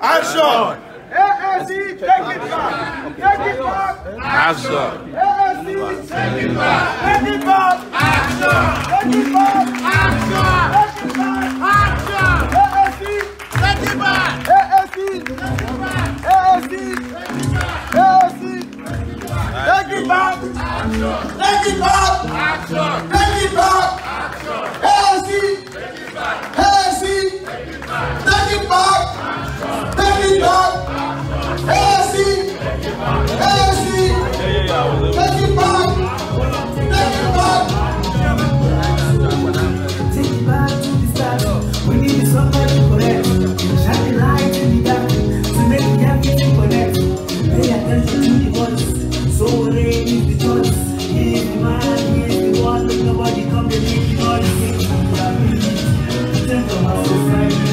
Action! ASC, take it back! Take it back! Action! ASC, take it back! Take it back! Action! Take it back! Action! Take it back! Action! ASC, take it back! ASC, take it back! ASC, take it back! ASC, take it back! Action! Take it back! Action! Take it back! Action! ASC, take it back! ASC, take it back! Take it back! Take it back! ASC! ASC! Take it back! Take it back! Take it back to the start. We need somebody correct. Shine the light in the dark to make everything connect. Pay attention to the voice. So rain is the choice. He is the man, he is the one. Make nobody come to make the noise. Think of our society.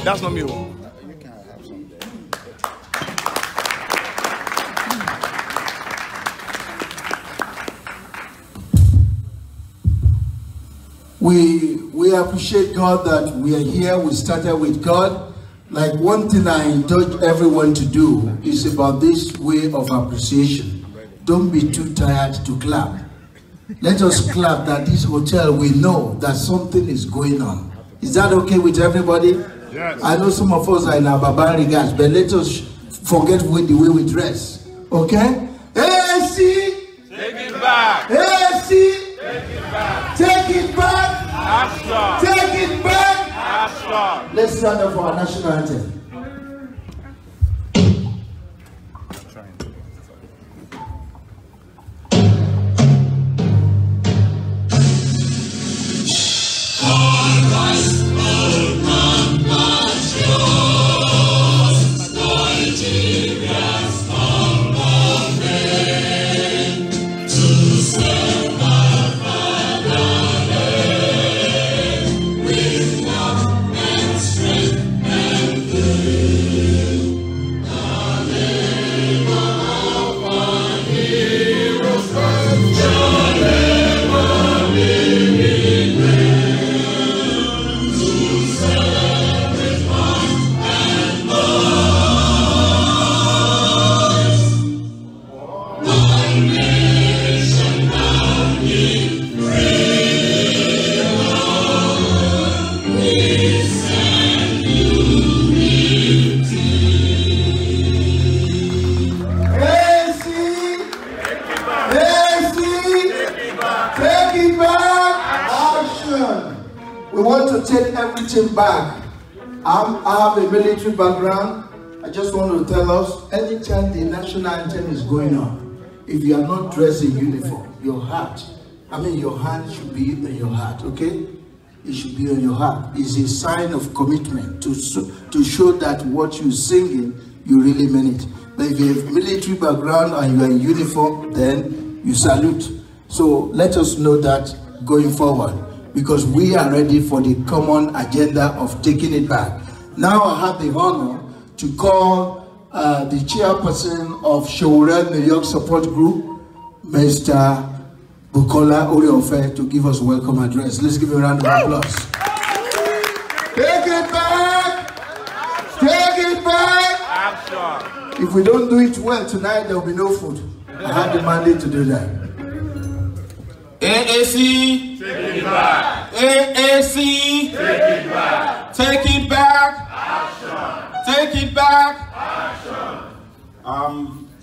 That's not me. You can have some there. We appreciate God that we are here. We started with God Like one thing I encourage everyone to do is about this way of appreciation. Don't be too tired to clap. Let us clap that this hotel, we know that something is going on. Is that okay with everybody? Yes. I know some of us are in our barbaric regards, but let us forget the way we dress. Okay? AC! Take it back! AC! Take it back! Take it back! Action! Take it back! Action! Let's stand up for our national anthem. Back. I have a military background. I just want to tell us, anytime the national anthem is going on, if you are not dressed in uniform, your hand should be in your heart, okay? It should be on your heart. It's a sign of commitment to show that what you're singing, you really mean it. But if you have military background and you are in uniform, then you salute. So let us know that going forward, because we are ready for the common agenda of taking it back. Now I have the honor to call the chairperson of Sowore New York Support Group, Mr. Bukola Oriofe, to give us a welcome address. Let's give a round of applause. Take it back! Take it back! If we don't do it well tonight, there will be no food. I have the mandate to do that. AAC, take it back. AAC, take it back. Take it back. Action. Take it back. Action.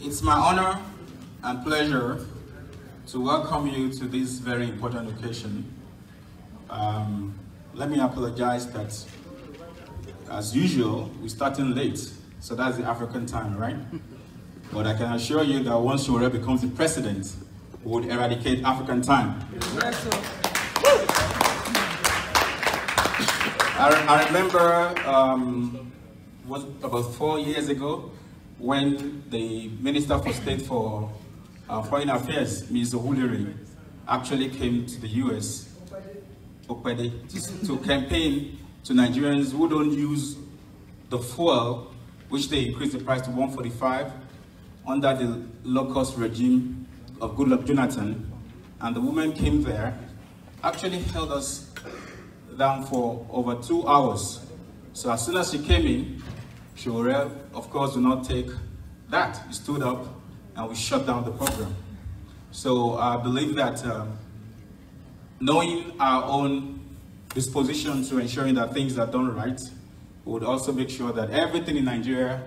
It's my honor and pleasure to welcome you to this very important occasion. Let me apologize that, as usual, we're starting late, so that's the African time, right? But I can assure you that once Sowore becomes the president, would eradicate African time. Yes, I remember was about 4 years ago when the Minister for State for Foreign Affairs, Ms. Owuleri, actually came to the US to campaign to Nigerians who don't use the fuel, which they increased the price to $145 under the low-cost regime of Goodluck Jonathan, and the woman came there, actually held us down for over 2 hours. So as soon as she came in, Sowore, of course, did not take that. He stood up and we shut down the program. So I believe that knowing our own disposition to ensuring that things are done right, we would also make sure that everything in Nigeria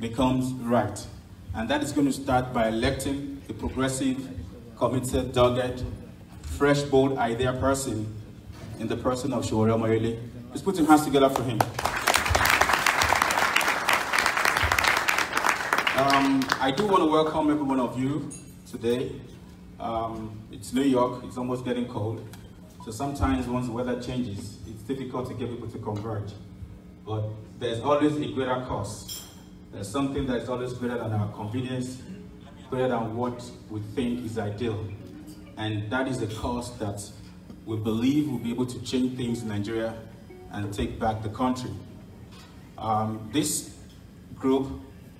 becomes right. And that is going to start by electing a progressive, committed, dogged, fresh, bold idea person in the person of Sowore Omoyele. Let's put your hands together for him. I do want to welcome every one of you today. It's New York, it's almost getting cold. So sometimes once the weather changes, it's difficult to get people to converge. But there's always a greater cause. There's something that's always greater than our convenience, greater than what we think is ideal. And that is the cause that we believe will be able to change things in Nigeria and take back the country. This group,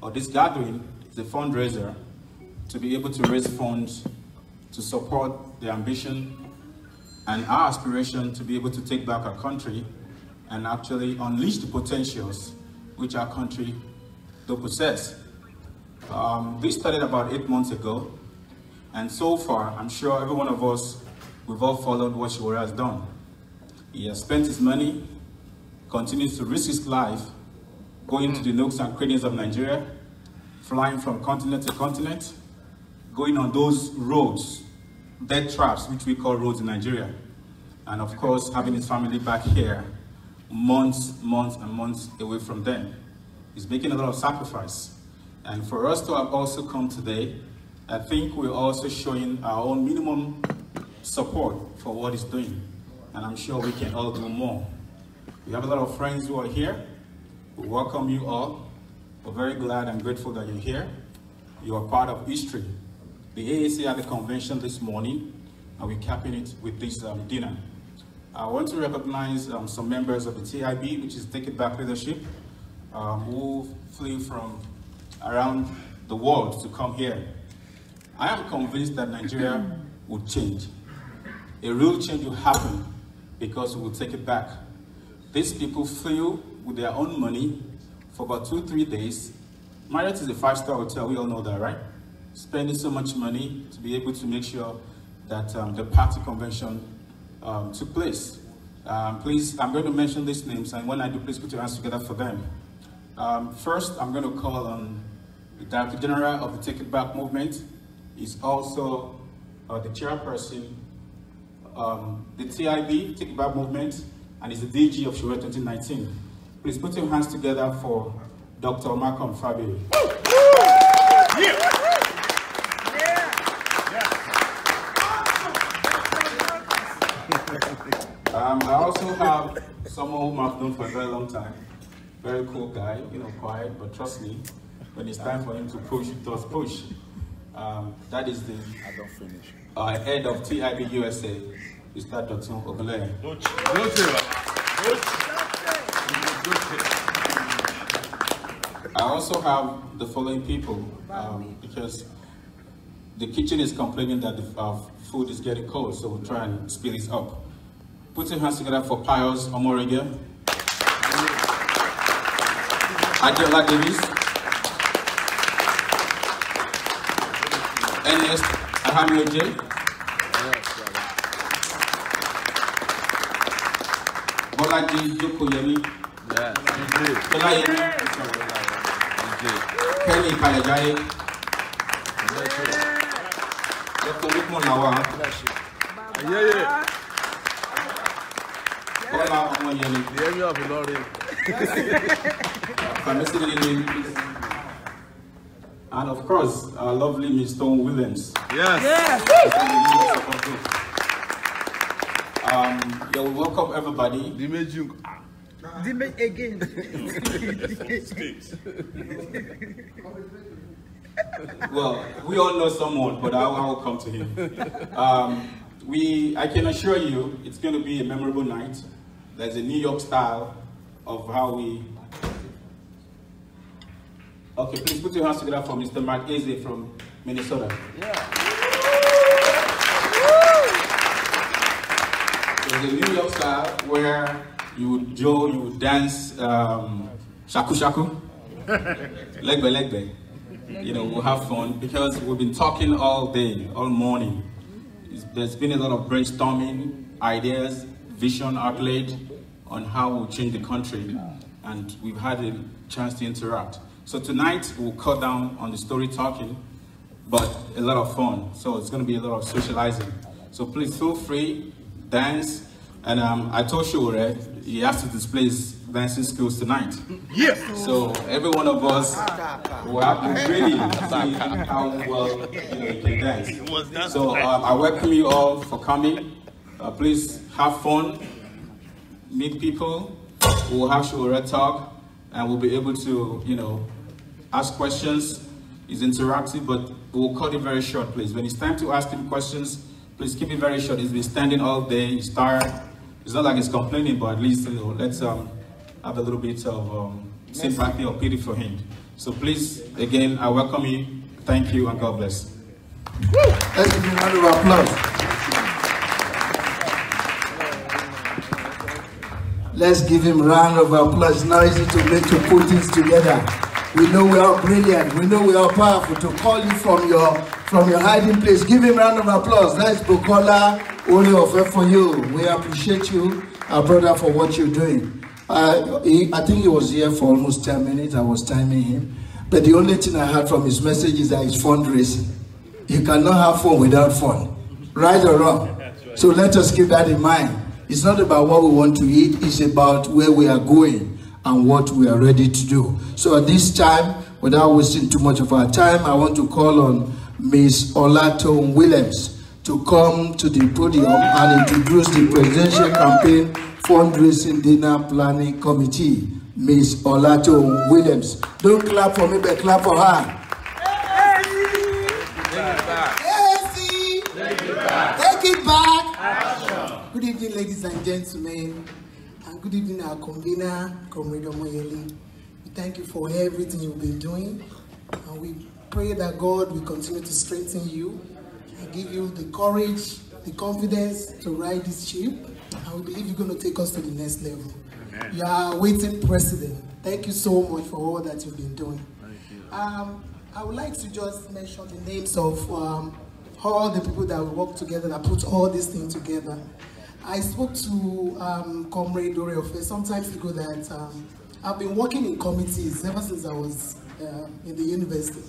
or this gathering, is a fundraiser to be able to raise funds to support the ambition and our aspiration to be able to take back our country and actually unleash the potentials which our country do possess. This started about 8 months ago, and so far, I'm sure every one of us, we've all followed what Sowore has done. He has spent his money, continues to risk his life, going to the nooks and crannies of Nigeria, flying from continent to continent, going on those roads, death traps, which we call roads in Nigeria, and of course, having his family back here, months and months away from them. He's making a lot of sacrifice. And for us to have also come today, I think we're also showing our own minimum support for what he's doing. And I'm sure we can all do more. We have a lot of friends who are here. We welcome you all. We're very glad and grateful that you're here. You are part of history. The AAC had a convention this morning, and we're capping it with this dinner. I want to recognize some members of the TIB, which is Take It Back Leadership, who flew from around the world to come here. I am convinced that Nigeria will change. A real change will happen because we will take it back. These people flew with their own money for about 2-3 days. Marriott is a 5-star hotel, we all know that, right? Spending so much money to be able to make sure that the party convention took place. Please, I'm going to mention these names, and when I do, please put your hands together for them. First, I'm going to call on the Director General of the Take It Back movement. He's also the chairperson, the TIB, Take It Back movement, and he's the DG of Sowore 2019. Please put your hands together for Dr. Malcolm Fabio. I also have someone whom I've known for a very long time. Very cool guy, you know, quiet, but trust me, when it's time for him to push, he does push. That is the head of TIB USA, Mr. Dr. Omoyele. I also have the following people, because the kitchen is complaining that the food is getting cold, so we'll try and speed this up. Put your hands together for Pius Omorege, Adela Davis, Ernest Ahamioje, Bolaji Jokoyemi, Kenny Kalajaye, Dr. Rikmon Lawa, Omoyele, and of course, our lovely Miss Stone Williams. Yes. Yeah, we welcome everybody. Again. Well, we all know someone, but I will come to him. I can assure you, it's going to be a memorable night. There's a New York style of how we... Okay, please put your hands together for Mr. Mark Eze from Minnesota. Yeah. There's a New York style where you would dance shaku shaku, leg by leg by. You know, we'll have fun because we've been talking all day, all morning. There's been a lot of brainstorming, ideas, vision outlaid on how we'll change the country, and we've had a chance to interact. So tonight we'll cut down on the story talking, but a lot of fun. So it's going to be a lot of socializing. So please feel free, dance, and I told Sowore he has to display his dancing skills tonight. Yes. So every one of us will have to really see how well he can dance. So I welcome you all for coming. Please have fun, meet people. We'll have Sowore talk, and we'll be able to, ask questions. It's interactive, but we'll cut it very short, please. When it's time to ask him questions, please keep it very short. He's been standing all day. He's tired. It's not like he's complaining, but at least let's have a little bit of sympathy or pity for him. So please, again, I welcome you. Thank you, and God bless. Let's give him a round of applause. Let's give him a round of applause. It's not easy to put things together. We know we are brilliant. We know we are powerful. To call you from your hiding place. Give him a round of applause. That's Bukola Oreofe for you. We appreciate you, our brother, for what you're doing. I think he was here for almost 10 minutes. I was timing him. But the only thing I heard from his message is that it's fundraising. You cannot have fun without fun. Right or wrong? So let us keep that in mind. It's not about what we want to eat. It's about where we are going and what we are ready to do. So at this time, without wasting too much of our time, I want to call on Ms. Olaton Williams to come to the podium and introduce the Presidential Campaign Fundraising Dinner Planning Committee. Ms. Olaton Williams. Don't clap for me, but clap for her. Take it back. Good evening, ladies and gentlemen, and good evening, our convener, Comrade Omoyele. We thank you for everything you've been doing, and we pray that God will continue to strengthen you and give you the courage, the confidence to ride this ship, and we believe you're going to take us to the next level. Amen. You are a waiting president. Thank you so much for all that you've been doing. Thank you. I would like to just mention the names of all the people that work together, that put all this thing together. I spoke to Comrade Oreofe sometimes ago that I've been working in committees ever since I was in the university.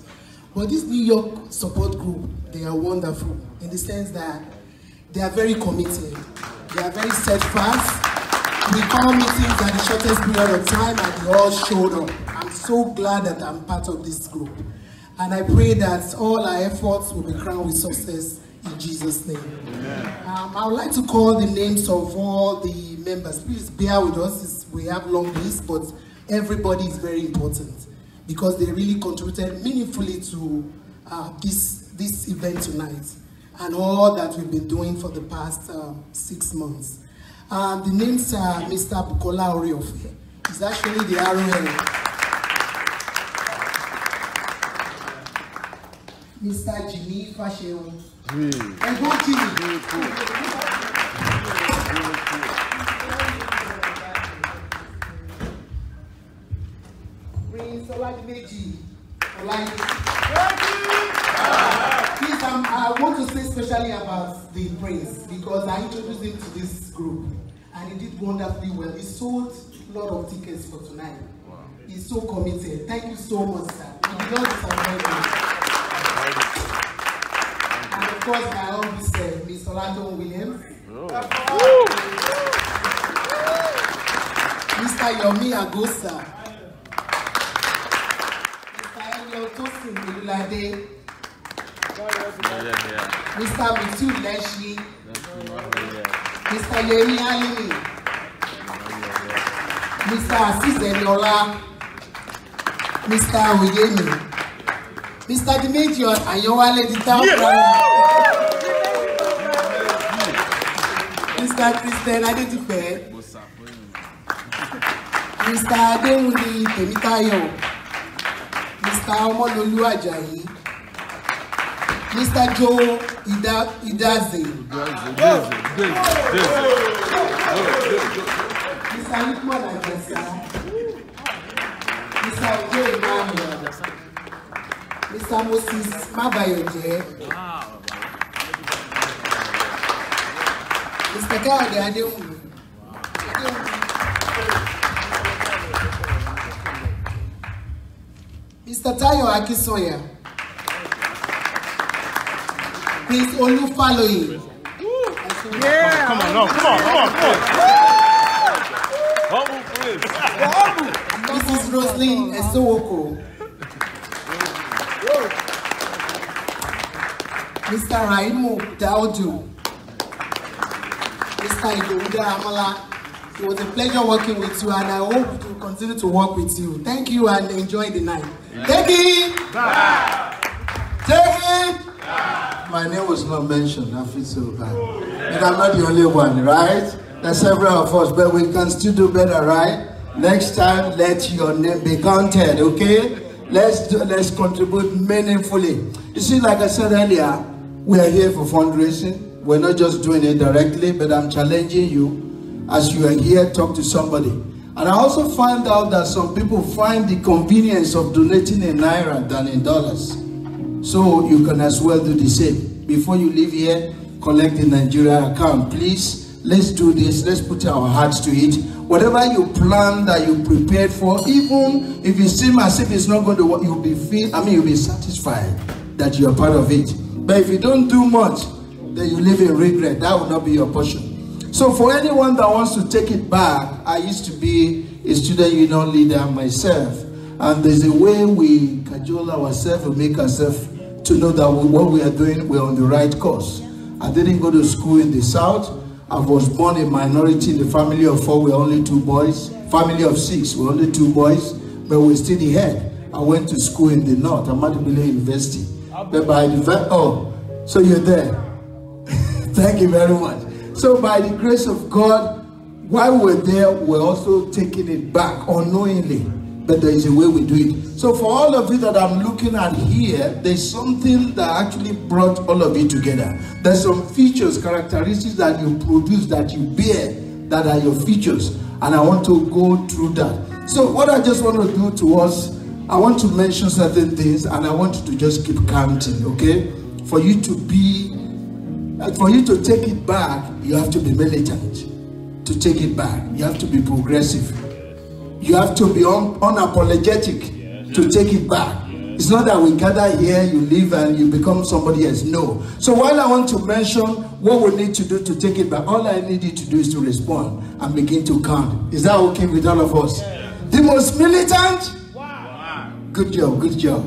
But this New York support group, they are wonderful in the sense that they are very committed. They are very steadfast. We call meetings at the shortest period of time and they all showed up. I'm so glad that I'm part of this group. And I pray that all our efforts will be crowned with success in Jesus' name. I would like to call the names of all the members. Please bear with us. We have long lists, but everybody is very important because they really contributed meaningfully to this event tonight and all that we've been doing for the past 6 months. The names are Mr. Bukola Oreofe. He's actually the arrowhead. Mr. Chidi Fashewu. And go Chidi. Prince Oladimeji. Please, I want to say especially about the prince because I introduced him to this group and he did wonderfully well. He sold a lot of tickets for tonight. Wow. He's so committed. Thank you so much, sir. And of course, my own self, Ms. Olaton Williams. Mr. Yomi Agosa. Mr. Elio Tosin Ilulade. Mr. Mitu Leshi. Mr. Yemi Alimi. Mr. Aziz Eniola. Mr. Oyemi. Mr. Dimeji Ayowale, the town planner. Mr. Christian Adedipe. Mr. Adewuni Temitayo. Mr. Omololu Ajayi. Mr. Joe Idaze. Mr. Lukman Ajasa. Mr. Ojo Emmanuel. Mr. Moses Mabayoje. Mr. Kawade Adewumi. Mr. Tayo Akisoya. Prince Olufaloye. Yeah. Come on. Humble, please. Mrs. Roslyn Esowoko. Mr. Raimu Daudu. Mr. Idoda Amala. It was a pleasure working with you and I hope to continue to work with you. Thank you and enjoy the night. Take it! Take it! My name was not mentioned. I feel so bad. And I'm not the only one, right? There's several of us, but we can still do better, right? Next time, let your name be counted, okay? Let's contribute meaningfully. You see, like I said earlier, we are here for fundraising. We're not just doing it directly, but I'm challenging you. as you are here, talk to somebody. And I also find out that some people find the convenience of donating in Naira than in dollars. So you can as well do the same. Before you leave here, collect the Nigeria account. Please, let's do this. Let's put our hearts to it. Whatever you plan that you prepared for, even if it seems as if it's not going to work, you'll be satisfied that you are part of it. But if you don't do much, then you live in regret. That will not be your portion. So for anyone that wants to take it back, I used to be a student union leader myself. And there's a way we cajole ourselves and make ourselves to know that what we are doing, we're on the right course. I didn't go to school in the South. I was born a minority in the family of 4. We're only 2 boys. Family of 6, we're only 2 boys. But we're still the head. I went to school in the North, Ahmadu University. But by the so you're there. Thank you very much. So by the grace of God, while we're there, we're also taking it back unknowingly. But there is a way we do it. So for all of you that I'm looking at here, there's something that actually brought all of you together. There's some features, characteristics that you produce, that you bear, that are your features. And I want to go through that. So what I just want to do to us, I want to mention certain things, and I want you to just keep counting, okay? For you to take it back, you have to be militant. To take it back, you have to be progressive. You have to be unapologetic to take it back. It's not that we gather here, you live and you become somebody else. No. So while I want to mention what we need to do to take it back, all I need you to do is to respond and begin to count. Is that okay with all of us? The most militant? Wow. Good job, good job.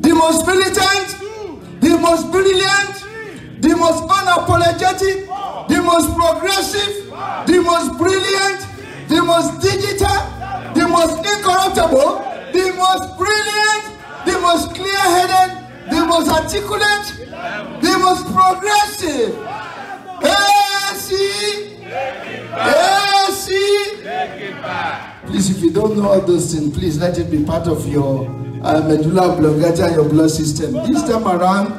The most militant? The most brilliant? The most unapologetic? The most progressive? The most brilliant? The most digital? The most incorruptible? The most brilliant? The most clear-headed? The most articulate? The most progressive? Please, if you don't know all those things, please let it be part of your medulla oblongata, your blood system. This time around,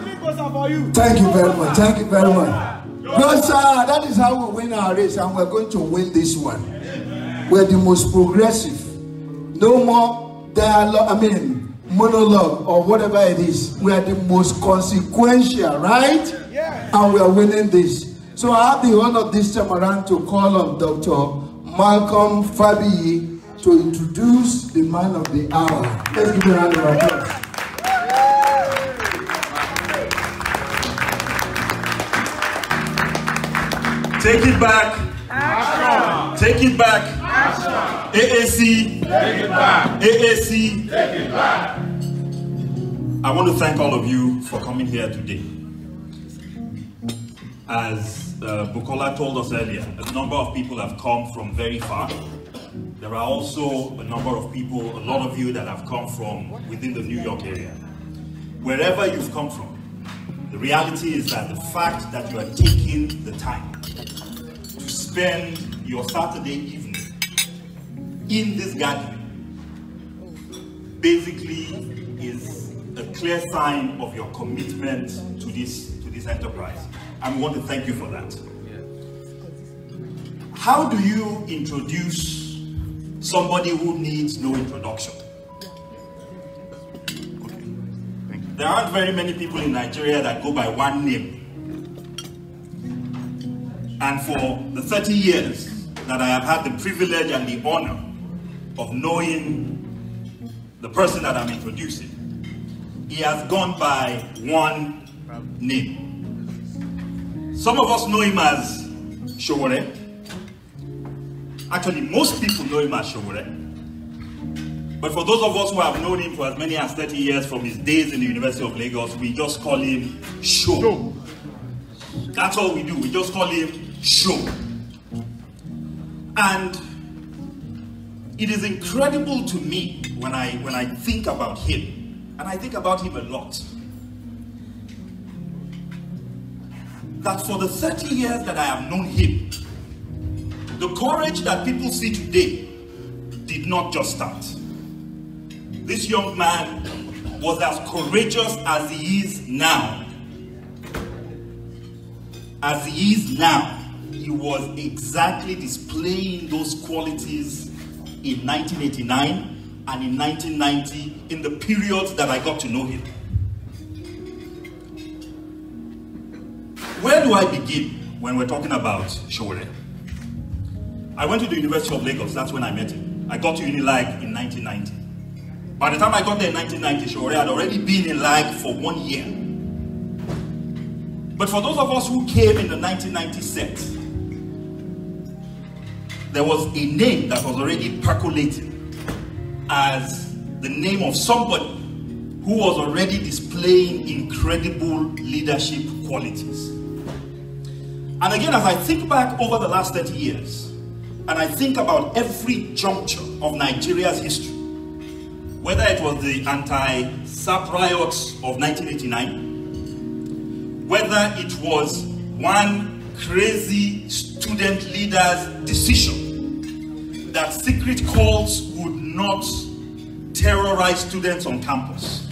thank you very much. Thank you very much. No, sir, that is how we win our race, and we're going to win this one. We're the most progressive. No more dialogue, monologue or whatever it is. We are the most consequential, right? Yeah. And we are winning this. So I have the honor this time around to call on Dr. Malcolm Fabiyi to introduce the man of the hour. Let's give a round of applause. Take it back. Action. Take it back. Action. AAC. Take it back. AAC. Take it back. I want to thank all of you for coming here today. As Bukola told us earlier, a number of people have come from very far. There are also a number of people, a lot of you that have come from within the New York area. Wherever you've come from, the reality is that the fact that you are taking the time to spend your Saturday evening in this gathering basically is a clear sign of your commitment to this enterprise. And we want to thank you for that. How do you introduce somebody who needs no introduction? There aren't very many people in Nigeria that go by one name. And for the 30 years that I have had the privilege and the honor of knowing the person that I'm introducing, he has gone by one name. Some of us know him as Sowore. Actually, most people know him as Sowore. But for those of us who have known him for as many as 30 years from his days in the University of Lagos, we just call him Show. That's all we do. We just call him Show. And it is incredible to me when I think about him, and I think about him a lot, that for the 30 years that I have known him, the courage that people see today did not just start. This young man was as courageous as he is now. As he is now, he he was exactly displaying those qualities in 1989 and in 1990, in the period that I got to know him. Where do I begin when we're talking about Sowore? I went to the University of Lagos, that's when I met him. I got to Unilag in 1990. By the time I got there in 1990, Sowore had already been in LAG for 1 year. But for those of us who came in the 1990 set, there was a name that was already percolating as the name of somebody who was already displaying incredible leadership qualities. And again, as I think back over the last 30 years, and I think about every juncture of Nigeria's history, whether it was the anti-SAP riots of 1989, whether it was one crazy student leader's decision that secret cults would not terrorize students on campus,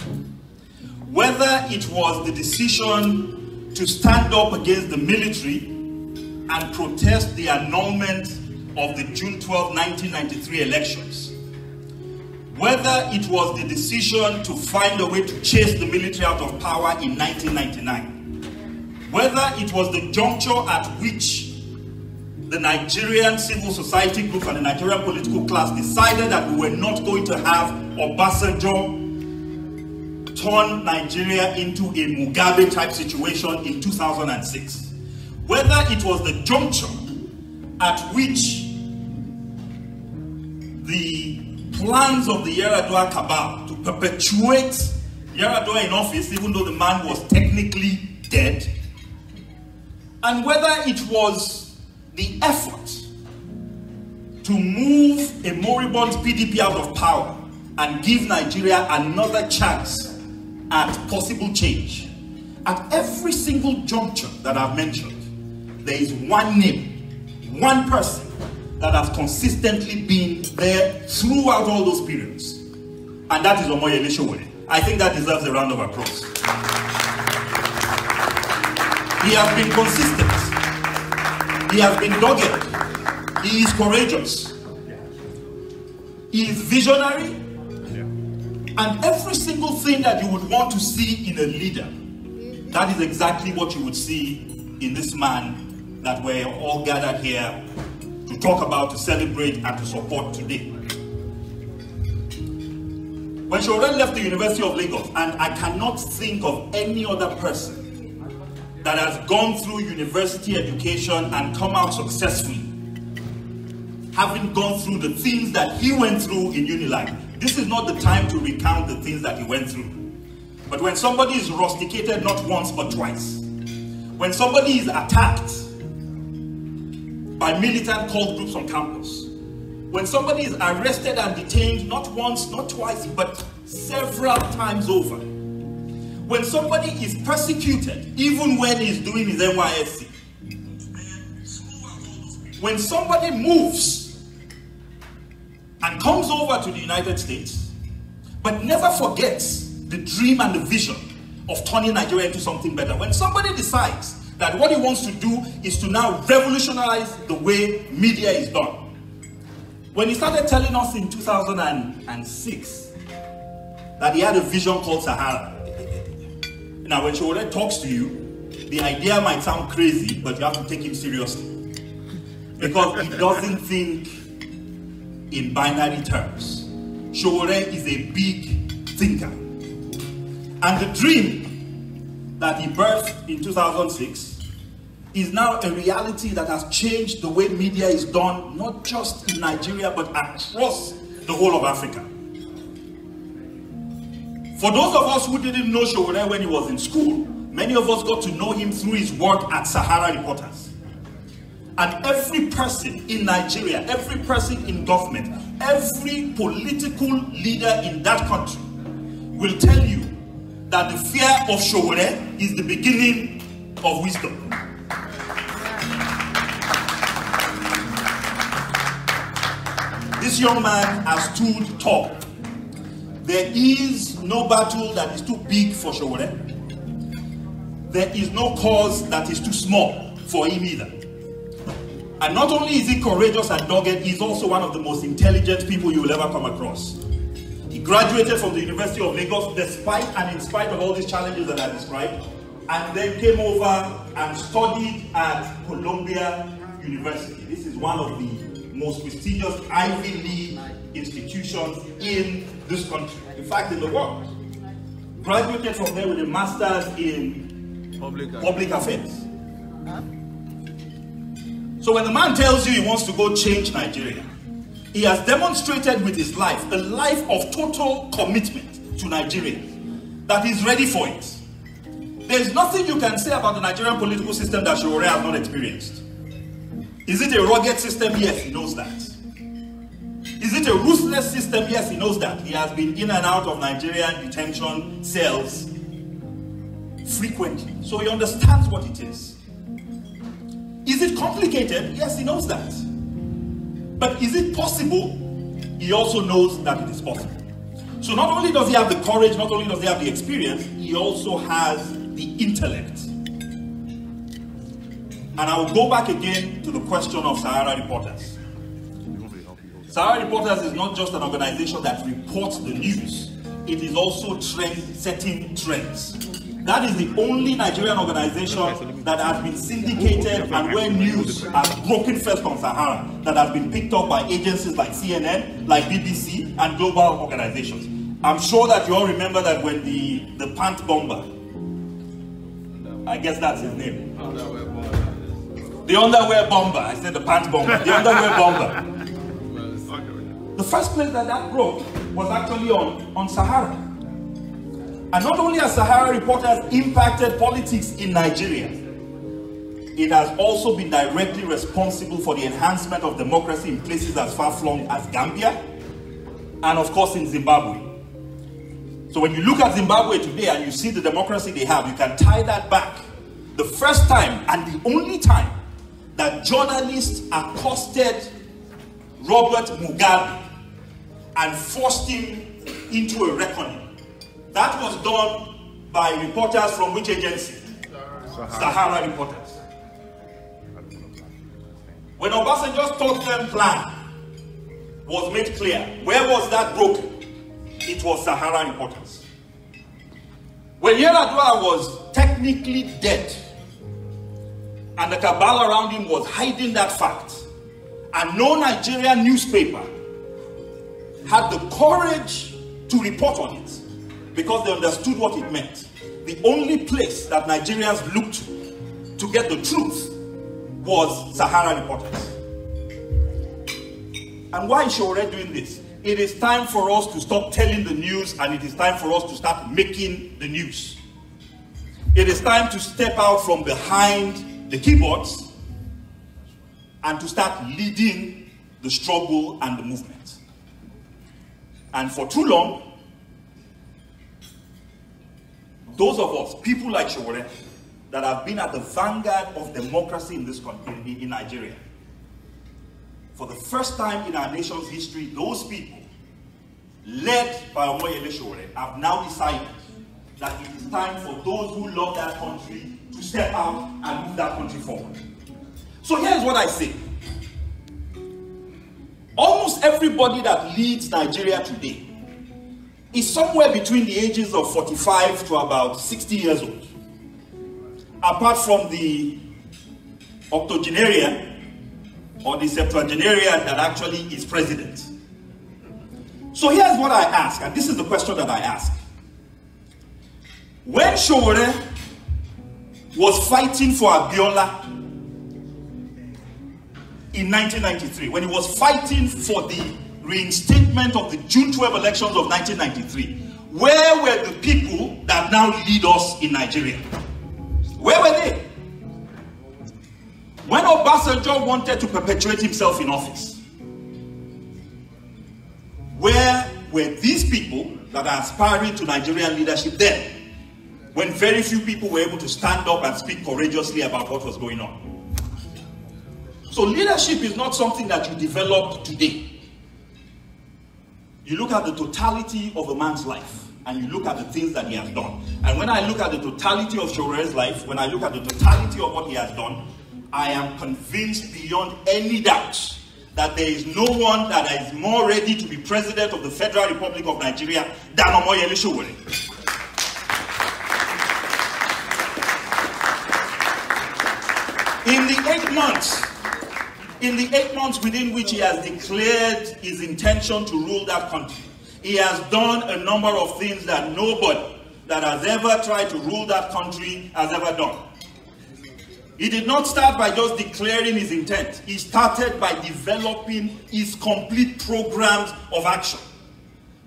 whether it was the decision to stand up against the military and protest the annulment of the June 12, 1993 elections, whether it was the decision to find a way to chase the military out of power in 1999, whether it was the juncture at which the Nigerian civil society groups and the Nigerian political class decided that we were not going to have Obasanjo turn Nigeria into a Mugabe type situation in 2006, whether it was the juncture at which the plans of the Yar'Adua cabal to perpetuate Yar'Adua in office, even though the man was technically dead, and whether it was the effort to move a moribund PDP out of power and give Nigeria another chance at possible change. At every single juncture that I've mentioned, there is one name, one person that has consistently been there throughout all those periods. And that is Omoyele Sowore. I think that deserves a round of applause. He has been consistent. He has been dogged. He is courageous. He is visionary. And every single thing that you would want to see in a leader, that is exactly what you would see in this man that we're all gathered here to talk about, to celebrate, and to support today. When Sowore left the University of Lagos, and I cannot think of any other person that has gone through university education and come out successfully, having gone through the things that he went through in Unilag. This is not the time to recount the things that he went through. But when somebody is rusticated not once but twice, when somebody is attacked by militant cult groups on campus, when somebody is arrested and detained not once, not twice, but several times over, when somebody is persecuted, even when he's doing his NYSC, when somebody moves and comes over to the United States, but never forgets the dream and the vision of turning Nigeria into something better, when somebody decides that what he wants to do is to now revolutionize the way media is done. When he started telling us in 2006 that he had a vision called Sahara. Now, when Sowore talks to you, the idea might sound crazy, but you have to take him seriously. Because he doesn't think in binary terms. Sowore is a big thinker. And the dream that he birthed in 2006 is now a reality that has changed the way media is done, not just in Nigeria, but across the whole of Africa. For those of us who didn't know Sowore when he was in school, many of us got to know him through his work at Sahara Reporters. And every person in Nigeria, every person in government, every political leader in that country will tell you that the fear of Sowore is the beginning of wisdom. This young man has stood tall. There is no battle that is too big for Sowore. There is no cause that is too small for him either. And not only is he courageous and dogged, he's also one of the most intelligent people you will ever come across. He graduated from the University of Lagos despite and in spite of all these challenges that I described, and then came over and studied at Columbia University. This is one of the most prestigious Ivy League institutions in this country, in fact in the world. Graduated from there with a master's in public affairs. So when the man tells you he wants to go change Nigeria, he has demonstrated with his life, a life of total commitment to Nigeria, that he's ready for it. There's nothing you can say about the Nigerian political system that Sowore has not experienced. Is it a rugged system? Yes, he knows that. Is it a ruthless system? Yes, he knows that. He has been in and out of Nigerian detention cells frequently. So he understands what it is. Is it complicated? Yes, he knows that. But is it possible? He also knows that it is possible. So not only does he have the courage, not only does he have the experience, he also has the intellect. And I will go back again to the question of Sahara Reporters. Sahara Reporters is not just an organization that reports the news. It is also setting trends. That is the only Nigerian organization that has been syndicated and where news has broken first on Sahara, that has been picked up by agencies like CNN, like BBC, and global organizations. I'm sure that you all remember that when the pant bomber, I guess that's his name. The underwear bomber. I said the pants bomber. The underwear bomber. The first place that broke was actually on Sahara. And not only has Sahara Reporters impacted politics in Nigeria, it has also been directly responsible for the enhancement of democracy in places as far-flung as Gambia, and of course in Zimbabwe. So when you look at Zimbabwe today and you see the democracy they have, you can tie that back. The first time and the only time that journalists accosted Robert Mugabe and forced him into a reckoning. That was done by reporters from which agency? Sahara Reporters. When Obasanjo's third-term plan was made clear, where was that broken? It was Sahara Reporters. When Yar'Adua was technically dead, and the cabal around him was hiding that fact, and no Nigerian newspaper had the courage to report on it because they understood what it meant. The only place that Nigerians looked to get the truth was Sahara Reporters. And why is Sowore doing this? It is time for us to stop telling the news, and it is time for us to start making the news. It is time to step out from behind the keyboards and to start leading the struggle and the movement. And for too long, those of us, people like Sowore, that have been at the vanguard of democracy in this country, in Nigeria, for the first time in our nation's history, those people, led by Omoyele Sowore, have now decided that it is time for those who love that country to step out and move that country forward. So here's what I say. Almost everybody that leads Nigeria today is somewhere between the ages of 45 to about 60 years old. Apart from the octogenarian or the septuagenarian that actually is president. So here's what I ask, and this is the question that I ask. When Sowore was fighting for Abiola in 1993, when he was fighting for the reinstatement of the June 12 elections of 1993, where were the people that now lead us in Nigeria? Where were they? When Obasanjo wanted to perpetuate himself in office, where were these people that are aspiring to Nigerian leadership then, when very few people were able to stand up and speak courageously about what was going on? So leadership is not something that you develop today. You look at the totality of a man's life, and you look at the things that he has done. And when I look at the totality of Sowore's life, when I look at the totality of what he has done, I am convinced beyond any doubt that there is no one that is more ready to be president of the Federal Republic of Nigeria than Omoyele Sowore. In the 8 months within which he has declared his intention to rule that country, he has done a number of things that nobody that has ever tried to rule that country has ever done. He did not start by just declaring his intent. He started by developing his complete programs of action.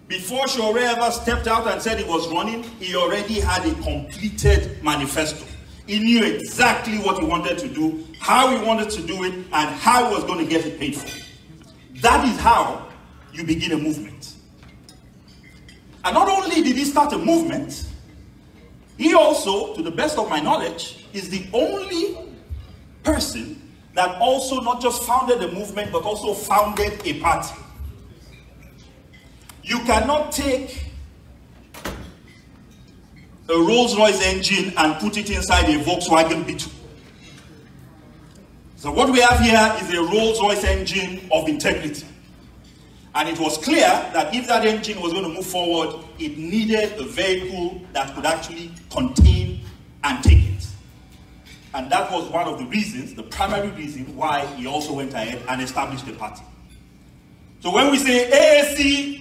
Before Sowore ever stepped out and said he was running, he already had a completed manifesto. He knew exactly what he wanted to do, how he wanted to do it, and how he was going to get it paid for. That is how you begin a movement. And not only did he start a movement, he also, to the best of my knowledge, is the only person that also not just founded a movement, but also founded a party. You cannot take a Rolls-Royce engine and put it inside a Volkswagen Beetle. So what we have here is a Rolls-Royce engine of integrity. And it was clear that if that engine was going to move forward, it needed a vehicle that could actually contain and take it. And that was one of the reasons, the primary reason, why he also went ahead and established the party. So when we say AAC,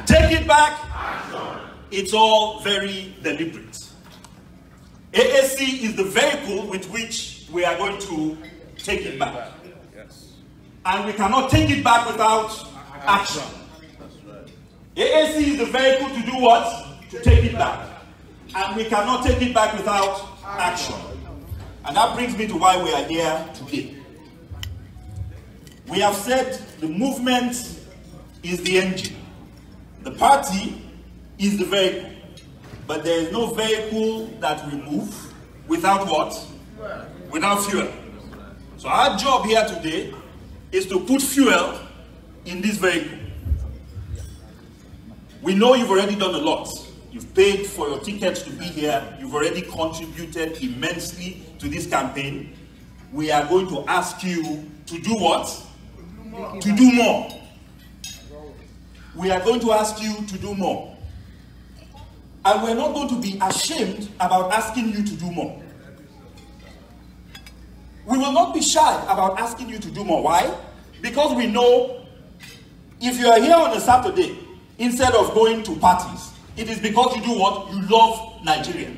take it back, it's all very deliberate. AAC is the vehicle with which we are going to take it back. And we cannot take it back without action. AAC is the vehicle to do what? To take it back. And we cannot take it back without action. And that brings me to why we are here today. We have said the movement is the engine. The party is the vehicle. But there is no vehicle that we move without what? Without fuel. So our job here today is to put fuel in this vehicle. We know you've already done a lot. You've paid for your tickets to be here. You've already contributed immensely to this campaign. We are going to ask you to do what? To do more. We are going to ask you to do more. And we're not going to be ashamed about asking you to do more. We will not be shy about asking you to do more. Why? Because we know if you are here on a Saturday, instead of going to parties, it is because you do what? You love Nigeria.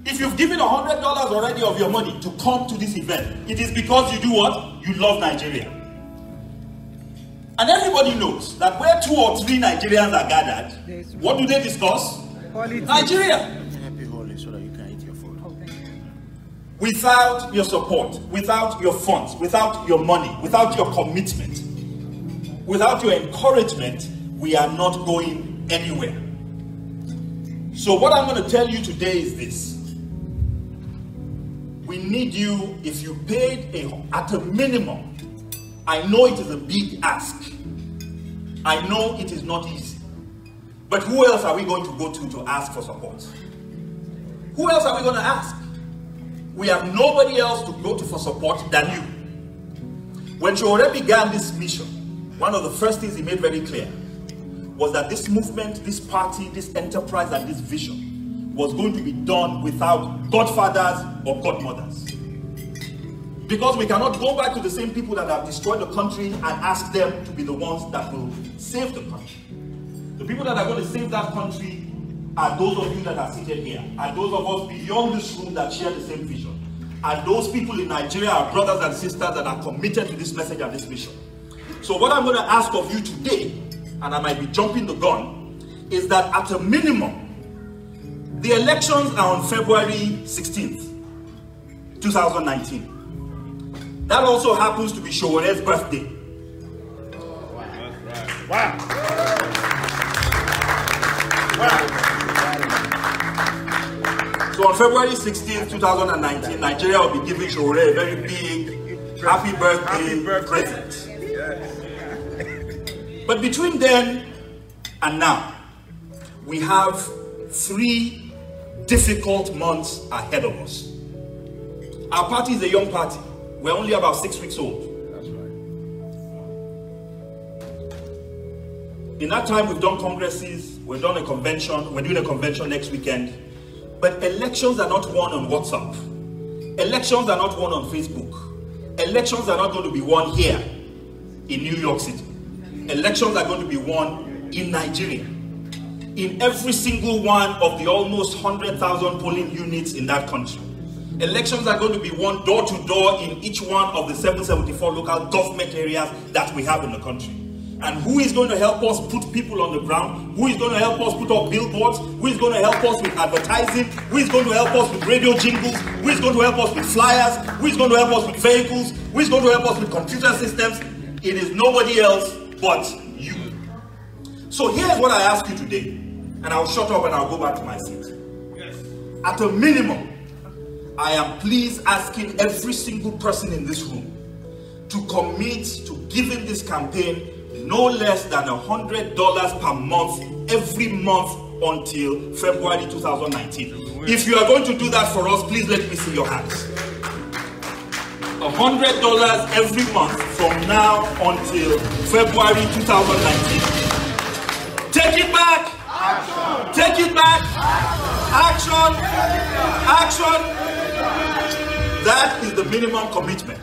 If you've given $100 already of your money to come to this event, it is because you do what? You love Nigeria. And everybody knows that where 2 or 3 Nigerians are gathered, what do they discuss? Nigeria. Without your support, without your funds, without your money, without your commitment, without your encouragement, we are not going anywhere. So what I'm going to tell you today is this. We need you, if you paid at a minimum. I know it is a big ask. I know it is not easy. But who else are we going to go to ask for support? Who else are we going to ask? We have nobody else to go to for support than you. When Sowore began this mission, one of the first things he made very clear was that this movement, this party, this enterprise, and this vision was going to be done without Godfathers or Godmothers. Because we cannot go back to the same people that have destroyed the country and ask them to be the ones that will save the country. The people that are going to save that country are those of you that are seated here, are those of us beyond this room that share the same vision, are those people in Nigeria, our brothers and sisters that are committed to this message and this mission. So what I'm going to ask of you today, and I might be jumping the gun, is that at a minimum, the elections are on February 16th, 2019. That also happens to be Sowore's birthday. Wow. So on February 16th, 2019, Nigeria will be giving Sowore a very big happy birthday present. But between then and now, we have 3 difficult months ahead of us. Our party is a young party. We're only about 6 weeks old. That's right. In that time, we've done congresses, we've done a convention, we're doing a convention next weekend. But elections are not won on WhatsApp. Elections are not won on Facebook. Elections are not going to be won here in New York City. Elections are going to be won in Nigeria. In every single one of the almost 100,000 polling units in that country. Elections are going to be won door to door in each one of the 774 local government areas that we have in the country. And who is going to help us put people on the ground? Who is going to help us put up billboards? Who is going to help us with advertising? Who is going to help us with radio jingles? Who is going to help us with flyers? Who is going to help us with vehicles? Who is going to help us with computer systems? It is nobody else but you. So here's what I ask you today, and I'll shut up and I'll go back to my seat. Yes. At a minimum, I am please asking every single person in this room to commit to giving this campaign no less than $100 per month every month until February 2019. If you are going to do that for us, please let me see your hands. $100 every month from now until February 2019. Take it back! Action. Take it back! Action! Action! That is the minimum commitment.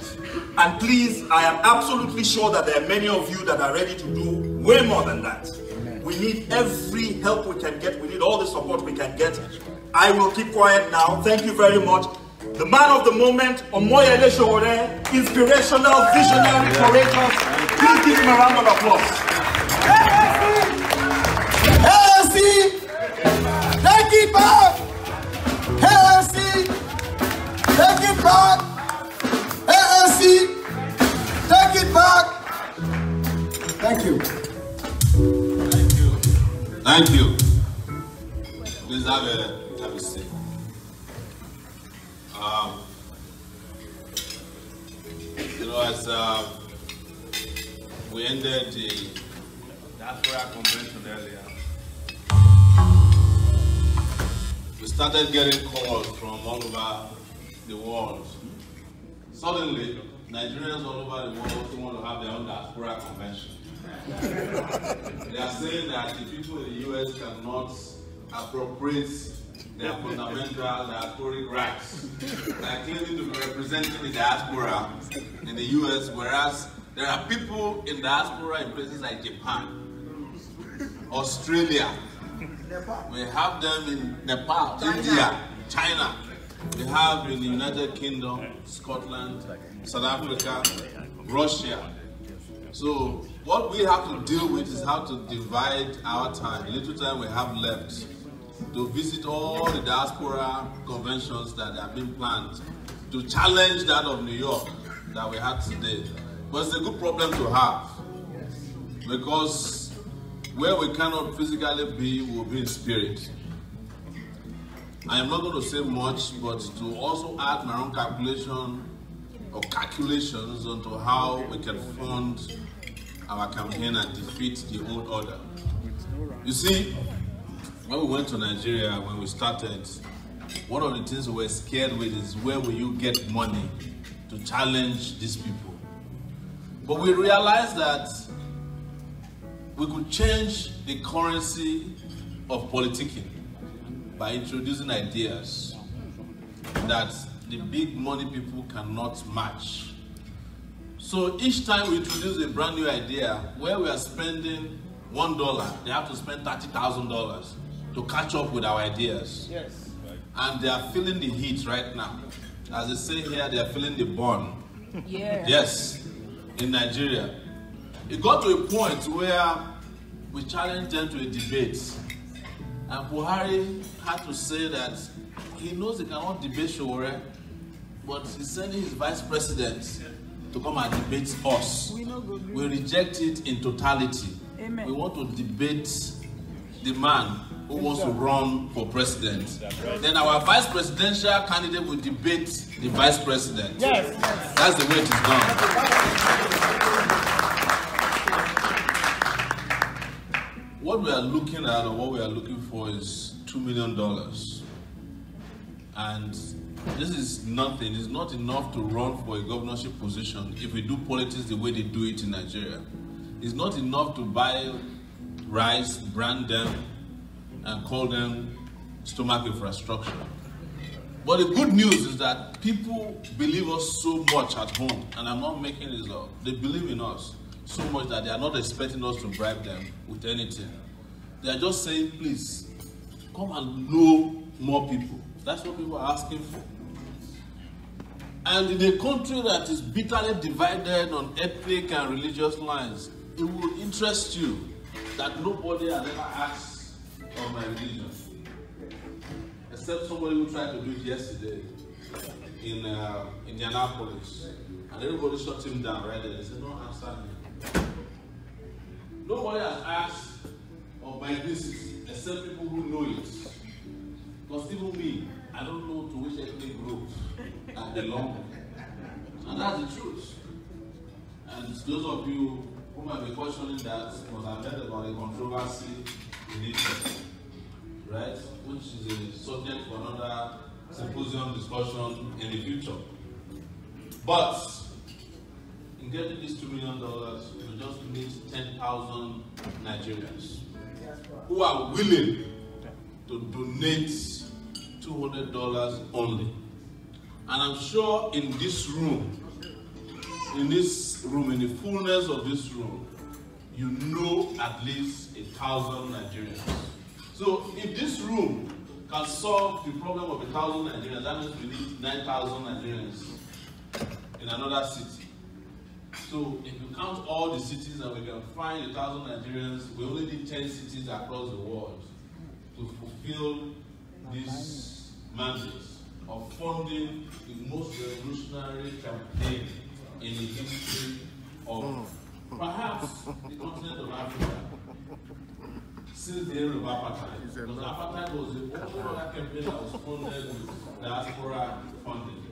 And please, I am absolutely sure that there are many of you that are ready to do way more than that. We need every help we can get. We need all the support we can get. I will keep quiet now. Thank you very much. The man of the moment, Omoyele Sowore, inspirational, visionary, courageous. Please give him a round of applause. LSC, take it back. LSC, take it back. LSC, take it back. Thank you. Thank you. Thank you. Please have a seat. As we ended the diaspora convention earlier, we started getting calls from all over the world. Suddenly, Nigerians all over the world also want to have their own diaspora convention. They are saying that the people in the US cannot appropriate their fundamental diasporic rights. They are claiming to be representing the diaspora in the US, whereas there are people in diaspora in places like Japan, Australia. We have them in Nepal, India, China. We have in the United Kingdom, Scotland, South Africa, Russia. So what we have to deal with is how to divide our time, the little time we have left, to visit all the diaspora conventions that have been planned, to challenge that of New York that we had today. But it's a good problem to have, because where we cannot physically be, we'll be in spirit. I am not going to say much, but to also add my own calculation or calculations onto how we can fund our campaign and defeat the old order. You see, when we went to Nigeria, when we started, one of the things we were scared with is where will you get money to challenge these people? But we realized that we could change the currency of politicking by introducing ideas that the big money people cannot match. So each time we introduce a brand new idea, where we are spending $1, they have to spend $30,000 to catch up with our ideas. Yes. And they are feeling the heat right now. As they say here, they are feeling the burn. Yeah. Yes, in Nigeria. It got to a point where we challenged them to a debate. And Buhari had to say that he knows he cannot debate Sowore, but he's sending his vice president to come and debate us. We reject it in totality. Amen. We want to debate the man who wants to run for president. Then our vice presidential candidate will debate the vice president. Yes. That's the way it is done. What we are are looking at or what we are looking for is $2 million. And this is nothing. It's not enough to run for a governorship position if we do politics the way they do it in Nigeria. It's not enough to buy rice, brand them, and call them stomach infrastructure. But the good news is that people believe us so much at home, and I'm not making this up. They believe in us so much that they are not expecting us to bribe them with anything. They are just saying, please, come and know more people. That's what people are asking for. And in a country that is bitterly divided on ethnic and religious lines, it will interest you that nobody has ever asked of my religion. Except somebody who tried to do it yesterday in Indianapolis. And everybody shut him down right there. They said, no, answer me. Nobody has asked of my ethnicity except people who know it. Because even me, I don't know to which ethnic group I belong. And that's the truth. And those of you who might be questioning that must have heard about the controversy in Egypt, right? Which is a subject for another symposium discussion in the future. But in getting this $2 million, we just need 10,000 Nigerians who are willing to donate $200 only. And I'm sure in this room, in the fullness of this room, you know at least 1,000 Nigerians. So if this room can solve the problem of 1,000 Nigerians, that means we need 9,000 Nigerians in another city. So if you count all the cities and we can find 1,000 Nigerians, we only need 10 cities across the world to fulfill this mandate of funding the most revolutionary campaign in the history of perhaps the continent of Africa since the era of apartheid. Because apartheid was the only other campaign that was funded with diaspora funding.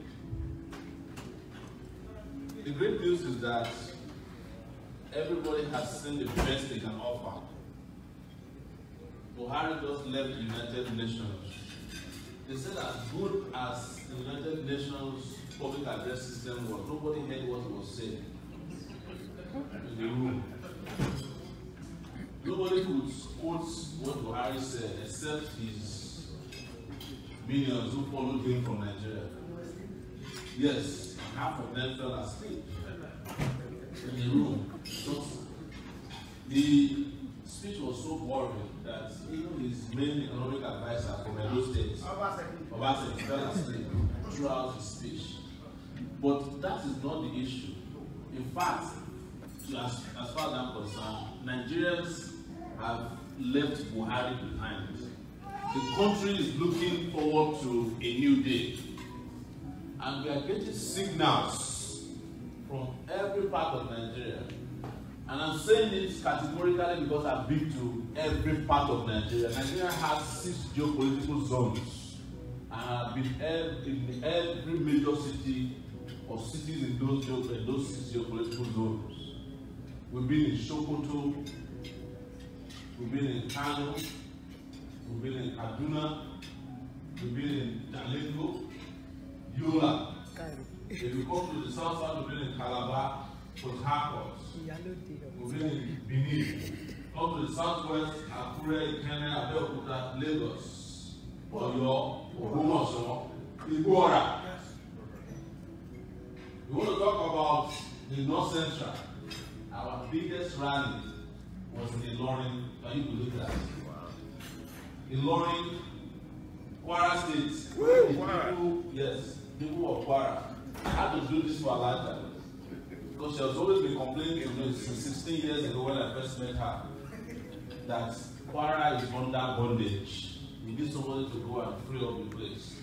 The great news is that everybody has seen the best they can offer. Buhari just left the United Nations. They said as good as the United Nations public address system was, nobody heard what he was saying in the room. Nobody could quote what Buhari said except his minions who followed him from Nigeria. Yes, half of them fell asleep in the room. The speech was so boring that even his main economic advisor from Edo State, Obaseki, fell asleep throughout his speech. But that is not the issue. In fact, as far as I'm concerned, Nigerians have left Buhari behind. The country is looking forward to a new day. And we are getting signals from every part of Nigeria. And I'm saying it categorically because I've been to every part of Nigeria. Nigeria has 6 geopolitical zones. And I've been in every major city or cities in those 6 geopolitical zones. We've been in Sokoto, we've been in Kano, we've been in Kaduna, we've been in Jalingo, Yola. If you come to the south side, we've been in Calabar, Port Harcourt, we've been in Benin. Come to the southwest, Akure, Ikene, Abeokuta, Lagos, Oyo, Ogumoso, Igbora. We want to talk about the North Central. Our biggest rally was in Ilorin. Can you believe that? Ilorin, Kwara State. People of Kwara. I had to do this for a lifetime. Because she has always been complaining to me since 16 years ago when I first met her that Kwara is under bondage. We need somebody to go and free up the place.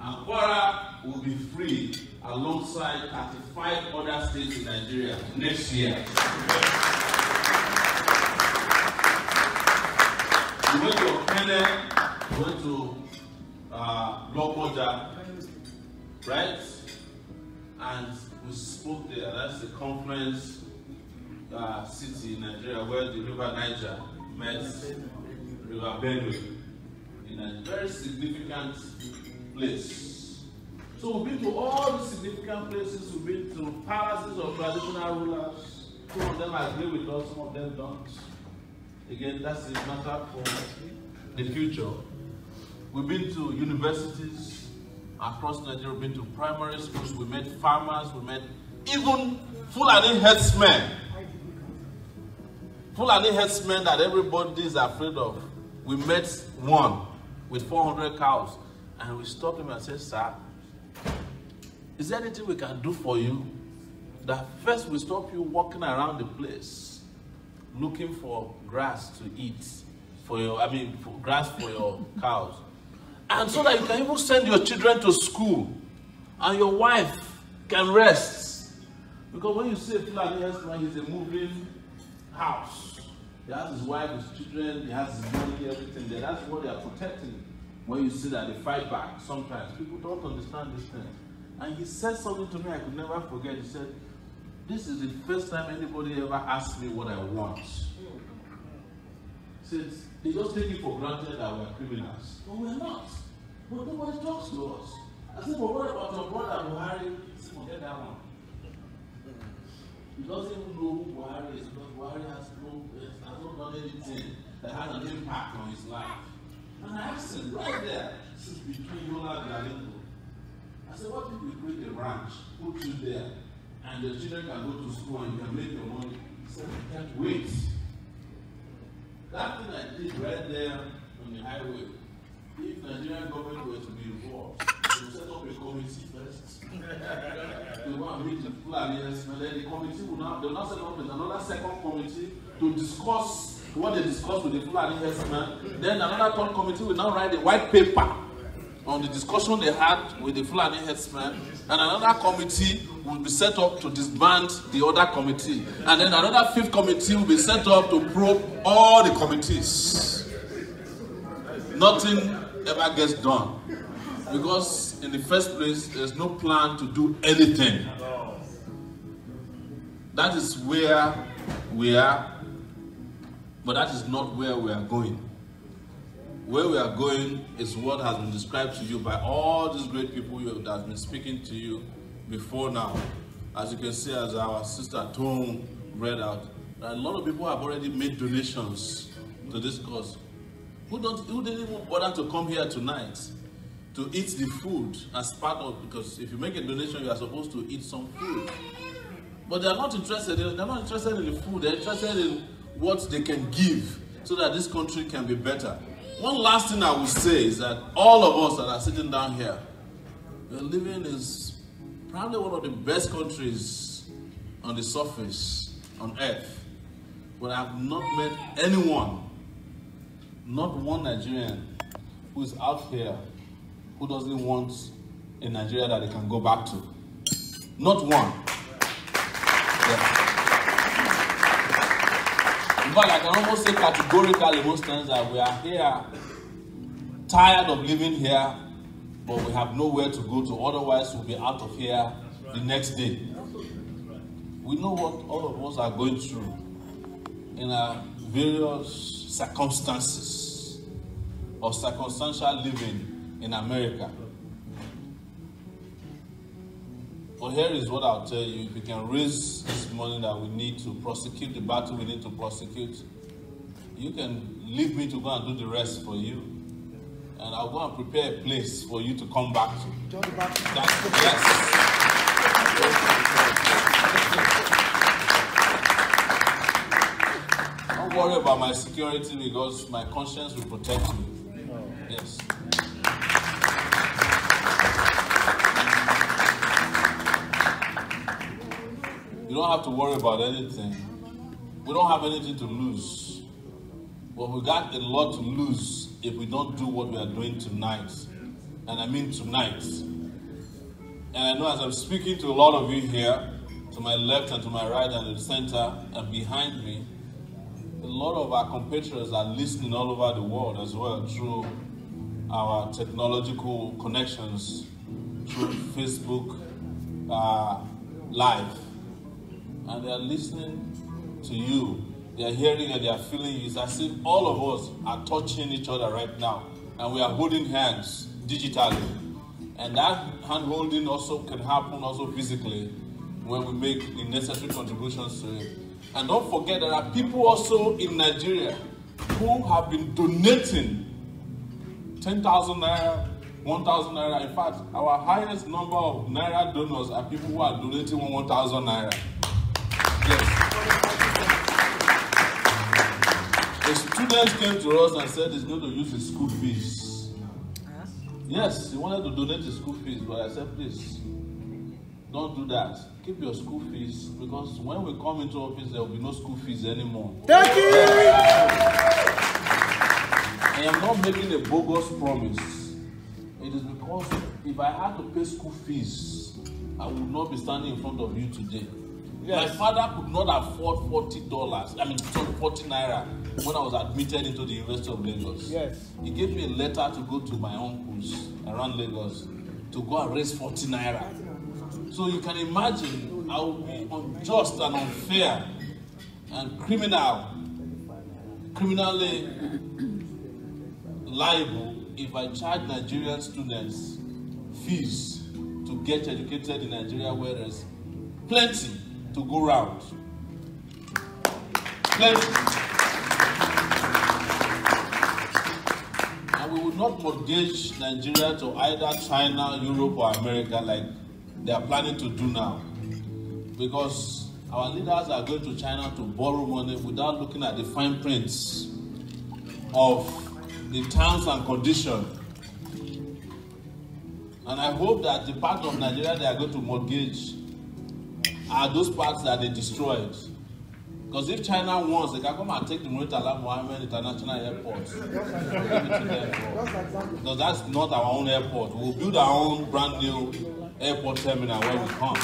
And Kwara will be free alongside 35 other states in Nigeria next year. We went to Okene, we went to Lokoja, right? And we spoke there. That's the conference city in Nigeria where the river Niger met River Benue in a very significant place. So we've been to all the significant places, we've been to palaces of traditional rulers. Some of them agree with us, some of them don't. Again, that's a matter for the future. We've been to universities across Nigeria, we've been to primary schools, we met farmers, we met even Fulani herdsmen. Fulani herdsmen that everybody is afraid of. We met one with 400 cows and we stopped him and said, "Sir, is there anything we can do for you? That first we stop you walking around the place looking for grass to eat for your, for grass for your cows. And so that you can even send your children to school and your wife can rest." Because when you see a Fulani herdsman, he's a moving house. He has his wife, his children, he has his money, everything there. That's what they are protecting. When you see that they fight back, sometimes people don't understand this thing. And he said something to me I could never forget. He said, "This is the first time anybody ever asked me what I want." He said, "They just take it for granted that we're criminals." But we're not. But nobody talks to us. I said, "But what about your brother Buhari?" He said, "Forget that one. He doesn't even know who Buhari is because Buhari has not done anything that has an impact on his life." And I asked him right there, this is between Yola and Galingo. I said, "What if we create a ranch, put you there, and your children can go to school and you can make your money?" He said, "We can't wait." That thing I did right there on the highway, if Nigerian government were to be involved, they would set up a committee first. They want to meet the Fulanis, and then the committee will now, they will now set up with another second committee to discuss what they discussed with the Fulani herdsmen. Then another third committee will now write a white paper on the discussion they had with the Fulani herdsmen, and another committee will be set up to disband the other committee, and then another fifth committee will be set up to probe all the committees. Nothing ever gets done because in the first place there's no plan to do anything. That is where we are, but that is not where we are going. Where we are going is what has been described to you by all these great people that have been speaking to you before now. As you can see, as our sister Tom read out, a lot of people have already made donations to this cause. Who didn't even bother to come here tonight to eat the food as part of, because if you make a donation, you are supposed to eat some food. But they're not interested in the food, they're interested in what they can give so that this country can be better. One last thing I will say is that all of us that are sitting down here, we're living in probably one of the best countries on the surface, on earth. But I have not met anyone, not one Nigerian, who is out here who doesn't want a Nigeria that they can go back to. Not one. Yeah. In fact, I can almost say categorically most times that we are here, tired of living here, but we have nowhere to go to, otherwise we'll be out of here the next day. We know what all of us are going through in our various circumstances of circumstantial living in America. But here is what I'll tell you. If we can raise this money that we need to prosecute the battle we need to prosecute, you can leave me to go and do the rest for you. And I'll go and prepare a place for you to come back to. Yes. Don't worry about my security because my conscience will protect me. Yes. You don't have to worry about anything. We don't have anything to lose. But we got a lot to lose if we don't do what we are doing tonight. And I mean tonight. And I know as I'm speaking to a lot of you here, to my left and to my right and in the center and behind me, a lot of our compatriots are listening all over the world as well through our technological connections, through Facebook Live. And they are listening to you they are hearing and they are feeling you. It's as if all of us are touching each other right now, and we are holding hands digitally. And that hand holding also can happen also physically when we make the necessary contributions to it. And don't forget, there are people also in Nigeria who have been donating 10,000 naira, 1,000 naira. In fact, our highest number of naira donors are people who are donating 1,000 naira. Yes. A student came to us and said he's going to use his school fees. Yes, he wanted to donate his school fees, but I said, please, don't do that. Keep your school fees, because when we come into office, there will be no school fees anymore. Thank you! I am not making a bogus promise. It is because if I had to pay school fees, I would not be standing in front of you today. Yes. My father could not afford $40, 40 naira when I was admitted into the University of Lagos. Yes. He gave me a letter to go to my uncles around Lagos to go and raise 40 naira. So you can imagine I would be unjust and unfair and criminally liable if I charge Nigerian students fees to get educated in Nigeria, whereas plenty to go round. Plenty. And we would not mortgage Nigeria to either China, Europe, or America like they are planning to do now. Because our leaders are going to China to borrow money without looking at the fine prints of the terms and conditions. And I hope that the part of Nigeria they are going to mortgage are those parts that they destroyed. Because if China wants, they can come and take the Murtala Mohammed International Airport. Because that's not our own airport. We'll build our own brand new airport terminal where we come.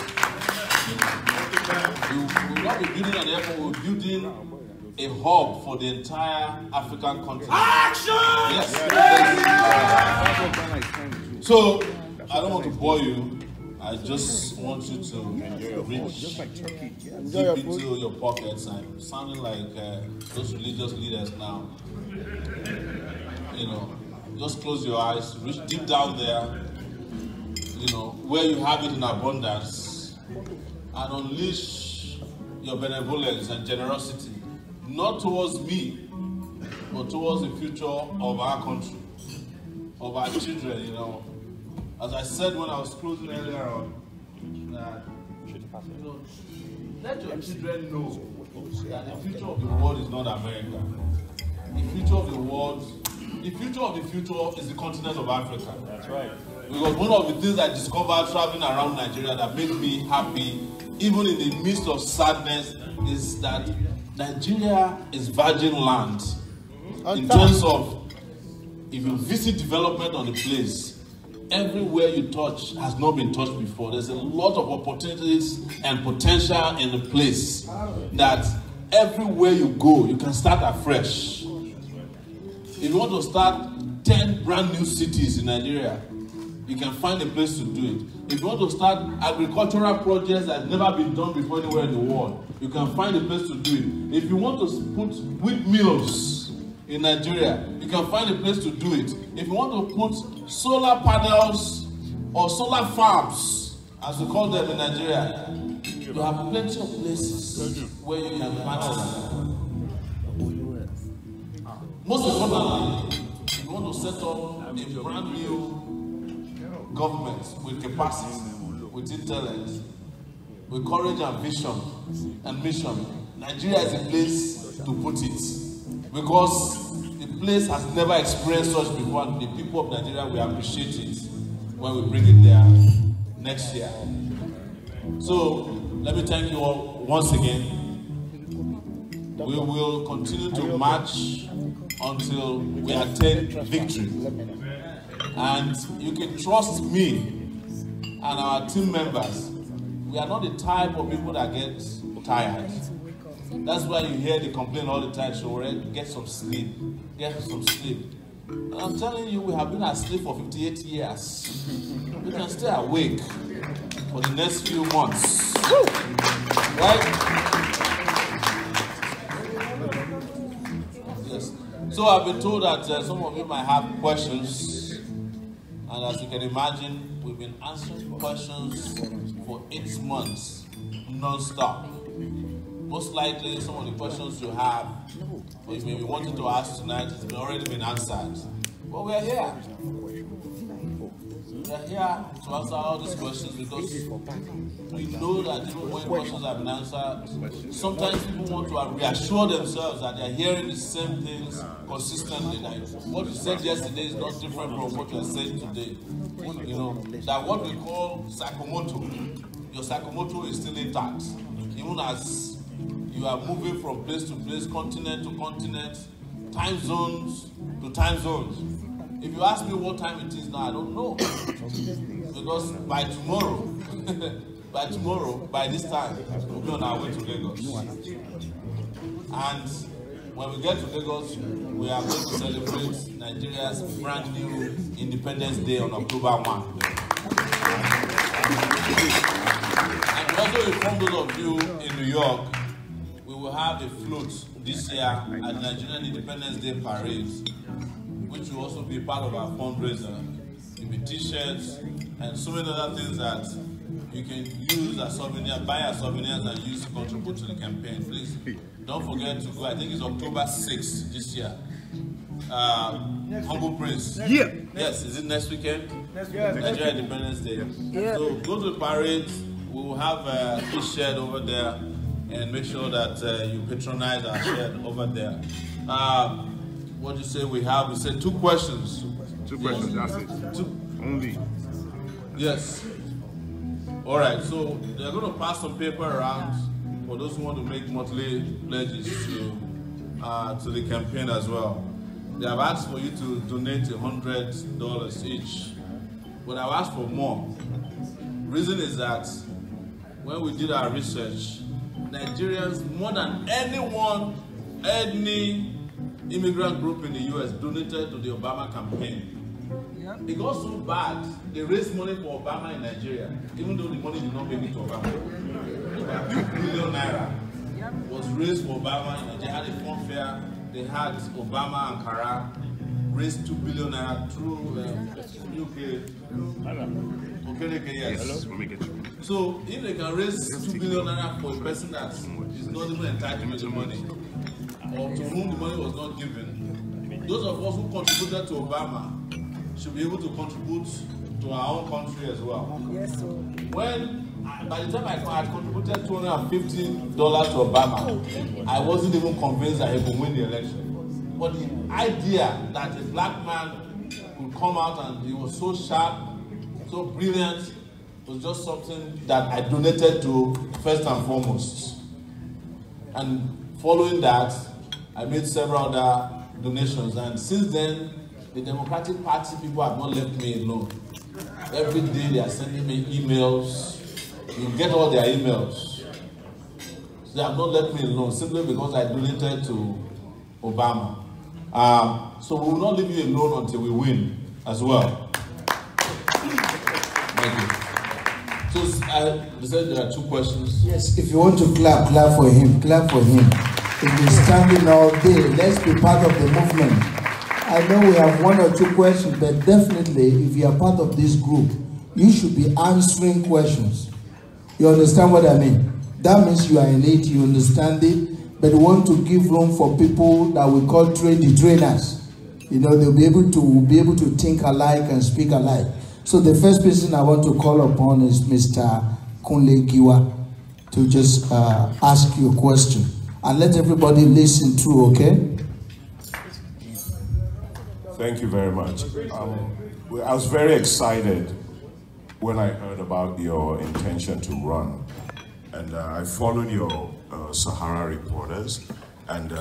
We will not be building an airport, we're building a hub for the entire African continent. Action! Yes. So, I don't want to bore you. I just want you to reach deep into your pockets. I'm sounding like those religious leaders now. You know, just close your eyes, reach deep down there, you know, where you have it in abundance, and unleash your benevolence and generosity, not towards me, but towards the future of our country, of our children, you know. As I said when I was closing earlier on, that, you know, let your children know that the future of the world is not America. The future of the world, the future of the future is the continent of Africa. That's right. Because one of the things I discovered traveling around Nigeria that made me happy, even in the midst of sadness, is that Nigeria is virgin land. In terms of, if you visit development on the place, everywhere you touch has not been touched before. There's a lot of opportunities and potential in the place that everywhere you go, you can start afresh. If you want to start 10 brand new cities in Nigeria, you can find a place to do it. If you want to start agricultural projects that have never been done before anywhere in the world, you can find a place to do it. If you want to put windmills in Nigeria, you can find a place to do it. If you want to put solar panels or solar farms, as we call them in Nigeria, you have plenty of places where you can plant them. Most importantly, if you want to set up a brand new government with capacity, with intellect, with courage and vision and mission, Nigeria is a place to put it. Because the place has never experienced such before, and the people of Nigeria will appreciate it when we bring it there next year. So, let me thank you all once again. We will continue to march until we attain victory. And you can trust me and our team members. We are not the type of people that get tired. That's why you hear the complaint all the time, Sowore, get some sleep, get some sleep. And I'm telling you, we have been asleep for 58 years. We can stay awake for the next few months. Right? So I've been told that some of you might have questions, and as you can imagine, we've been answering questions for 8 months, non-stop. Most likely, some of the questions you have, or you may be wanting to ask tonight, has already been answered. But we're here. We're here to answer all these questions because we know that even when questions have been answered, sometimes people want to reassure themselves that they're hearing the same things consistently. Like what you said yesterday is not different from what you are saying today. You know, that what we call psychomotor, your psychomotor is still intact. Even as you are moving from place to place, continent to continent, time zones to time zones. If you ask me what time it is now, I don't know. Because by tomorrow, by this time, we'll be on our way to Lagos. And when we get to Lagos, we are going to celebrate Nigeria's brand new Independence Day on October 1. And we also inform those of you in New York, we will have a float this year at the Nigerian Independence Day Parade, which will also be part of our fundraiser. It will be t-shirts and so many other things that you can use as souvenirs, buy as souvenirs and use to contribute to the campaign. Please don't forget to go. I think it's October 6th this year. Humble Prince. Yeah. Yes, is it next weekend? Nigeria Independence Day. Yeah. So go to the parade. We will have a t-shirt over there and make sure that you patronize our shirt over there. What do you say we have? We said 2 questions. 2 questions, that's it. 2 only. Yes. All right, so they're going to pass some paper around for those who want to make monthly pledges to the campaign as well. They have asked for you to donate $100 each, but I've asked for more. Reason is that when we did our research, Nigerians, more than anyone, any immigrant group in the US donated to the Obama campaign. Yep. It got so bad, they raised money for Obama in Nigeria, even though the money did not make it to Obama. About 2 billion naira was raised for Obama in Nigeria. Had a fun fair, they had Obama and Kara raised 2 billion naira through UK. Okay, yes. So if they can raise 2 billion naira for a person that is not even entitled to the money, or to whom the money was not given, those of us who contributed to Obama should be able to contribute to our own country as well. Yes, sir. When, by the time I had contributed $250 to Obama, I wasn't even convinced that he would win the election. But the idea that a black man would come out and he was so sharp, so brilliant, was just something that I donated to first and foremost. And following that, I made several other donations, and since then, the Democratic Party people have not left me alone. Every day they are sending me emails. You get all their emails. So they have not left me alone simply because I donated to Obama. So we will not leave you alone until we win as well. Thank you. So you said there are 2 questions. Yes, if you want to clap, clap for him. Clap for him. If you're standing all day, let's be part of the movement. I know we have 1 or 2 questions, but definitely, if you are part of this group, you should be answering questions. You understand what I mean? That means you are in it, you understand it, but we want to give room for people that we call the trainers. You know, they'll be able to think alike and speak alike. So the first person I want to call upon is Mr. Kunle Giwa to just ask you a question. And let everybody listen through, okay? Thank you very much. I was very excited when I heard about your intention to run. And I followed your Sahara reporters, and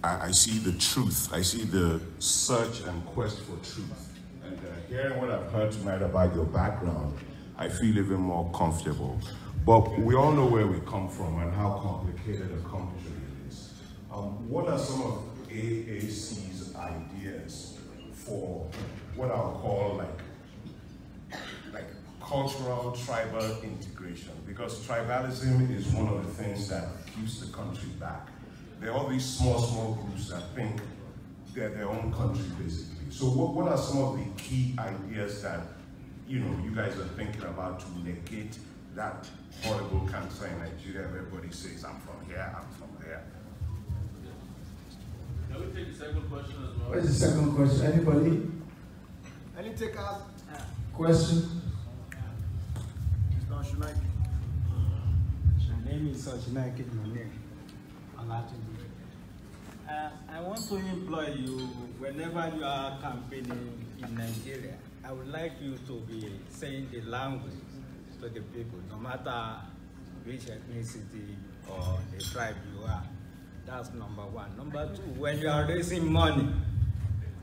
I see the truth. I see the search and quest for truth. And hearing what I've heard tonight about your background, I feel even more comfortable. But we all know where we come from and how complicated a country it is. What are some of AAC's ideas for what I'll call like cultural tribal integration? Because tribalism is one of the things that keeps the country back. There are all these small groups that think their own country, basically. So what are some of the key ideas that you guys are thinking about to negate that horrible cancer in Nigeria? Everybody says, I'm from here, I'm from there. Can we take the second question as well? Where's the second question? Anybody? Any takers? Question? Mr. Shunaki. My name is Shunaki Mune. I want to employ you whenever you are campaigning in Nigeria. I would like you to be saying the language to the people, no matter which ethnicity or the tribe you are. That's number one. Number two, when you are raising money,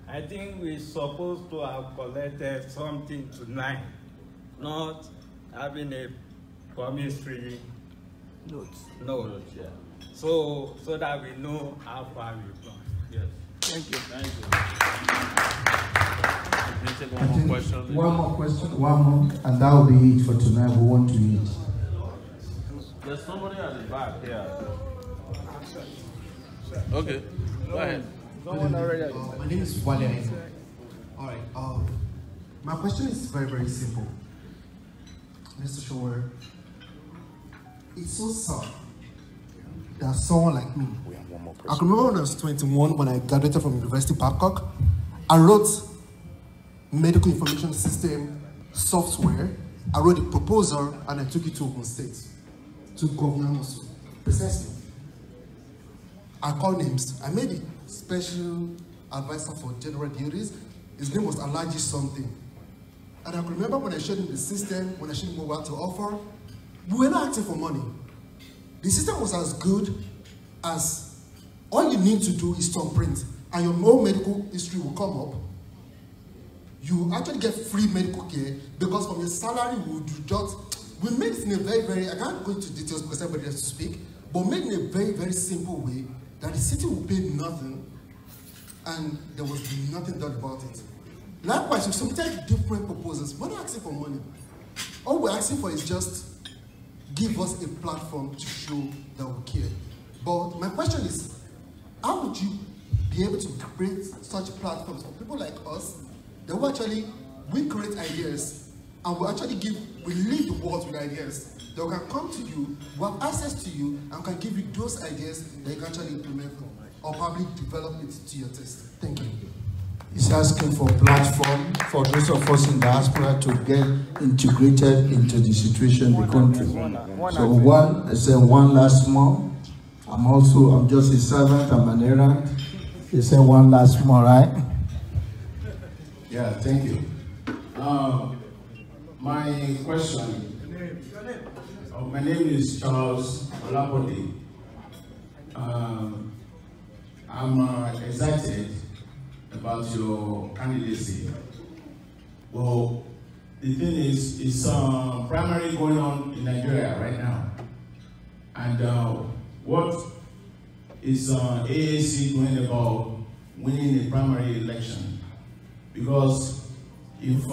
I think we're supposed to have collected something tonight, not having a promissory note. Yeah. So that we know how far we've gone. Yes. Thank you. Thank you. Can we take one more question? One more question, one more, and that will be it for tonight. We want to eat. There's somebody at the back here. Okay, go ahead. My name is Wale. All right. My question is very, very simple. Mr. Sowore, it's so sad that someone like me, I can remember when I was 21, when I graduated from University of Babcock, I wrote medical information system software. I wrote a proposal and I took it to Ogun State, to Governor Musu, precisely. I called names. I made a special advisor for general duties. His name was Alaji something. And I can remember when I showed him the system, when I showed him what to offer, we were not asking for money. The system was as good as all you need to do is to print, and your whole medical history will come up. You actually get free medical care because from your salary we made it in a very, very, I can't go into details because everybody has to speak, but made it in a very, very simple way that the city will pay nothing and there was nothing done about it. Likewise, we submitted different proposals. We're not asking for money. All we're asking for is just give us a platform to show that we care. But my question is, how would you be able to create such platforms for people like us that will actually, we create ideas and we lead the world with ideas that we can come to you, we have access to you, and can give you those ideas that you can actually implement or probably develop it to your taste. Thank you. He's asking for a platform for those of us in diaspora to get integrated into the situation in the country. So I said one last more. I'm just a servant, I'm an errand. He said one last more, right? Yeah, thank you. My question, my name is Charles Olabode. I'm excited about your candidacy. Well, the thing is, it's primary going on in Nigeria right now. And what is AAC going about winning a primary election? Because if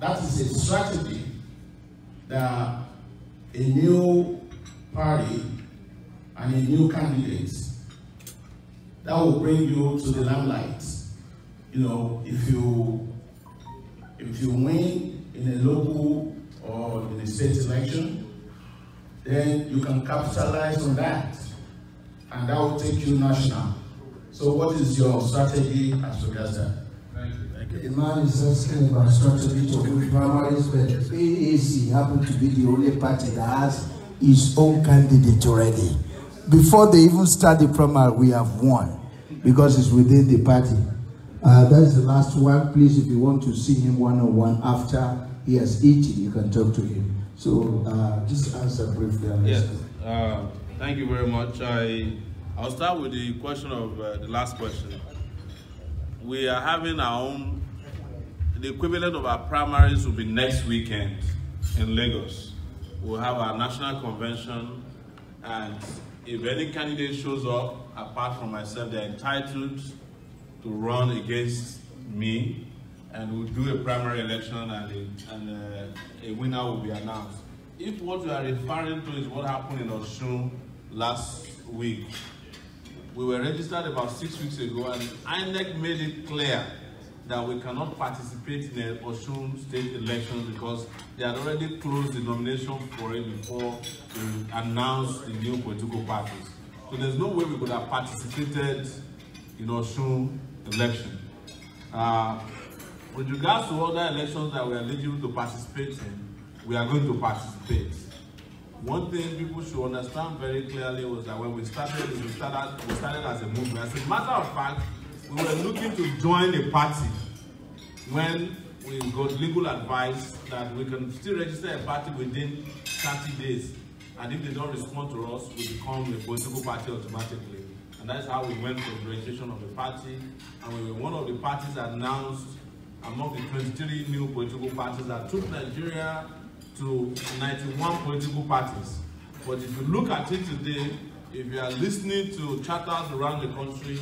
that is a strategy that a new party and a new candidate that will bring you to the limelight. You know, if you win in a local or in a state election, then you can capitalize on that, and that will take you national. So what is your strategy as regards that? Thank you. The man is asking about strategy to win primaries, but AAC happened to be the only party that has its own candidate already. Before they even start the primary, we have won because it's within the party. That is the last one. Please, if you want to see him one-on-one after he has eaten, you can talk to him. So just answer briefly. Yes. Thank you very much. I'll start with the question of the last question. We are having our own, the equivalent of our primaries will be next weekend in Lagos. We'll have our national convention, and if any candidate shows up, apart from myself, they're entitled to run against me, and we'll do a primary election, and a winner will be announced. If what you are referring to is what happened in Osun last week, We were registered about 6 weeks ago, and INEC made it clear that we cannot participate in the Osun state election because they had already closed the nomination for it before we announced the new political parties. So there's no way we could have participated in Osun election. With regards to other elections that we are eligible to participate in, we are going to participate. One thing people should understand very clearly was that when we started as a movement. As a matter of fact, we were looking to join a party when we got legal advice that we can still register a party within 30 days. And if they don't respond to us, we become a political party automatically. And that's how we went for the registration of the party. And we were one of the parties announced among the 23 new political parties that took Nigeria to 91 political parties. But if you look at it today, if you are listening to chatters around the country,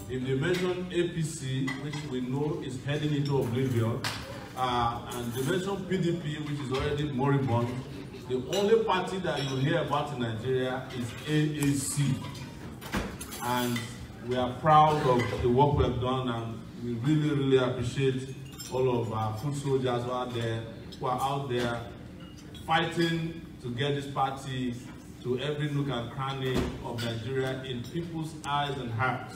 if they mention APC, which we know is heading into oblivion, and they mention PDP, which is already moribund, the only party that you hear about in Nigeria is AAC. And we are proud of the work we have done, and we really, really appreciate all of our foot soldiers who are out there fighting to get this party to every nook and cranny of Nigeria in people's eyes and hearts.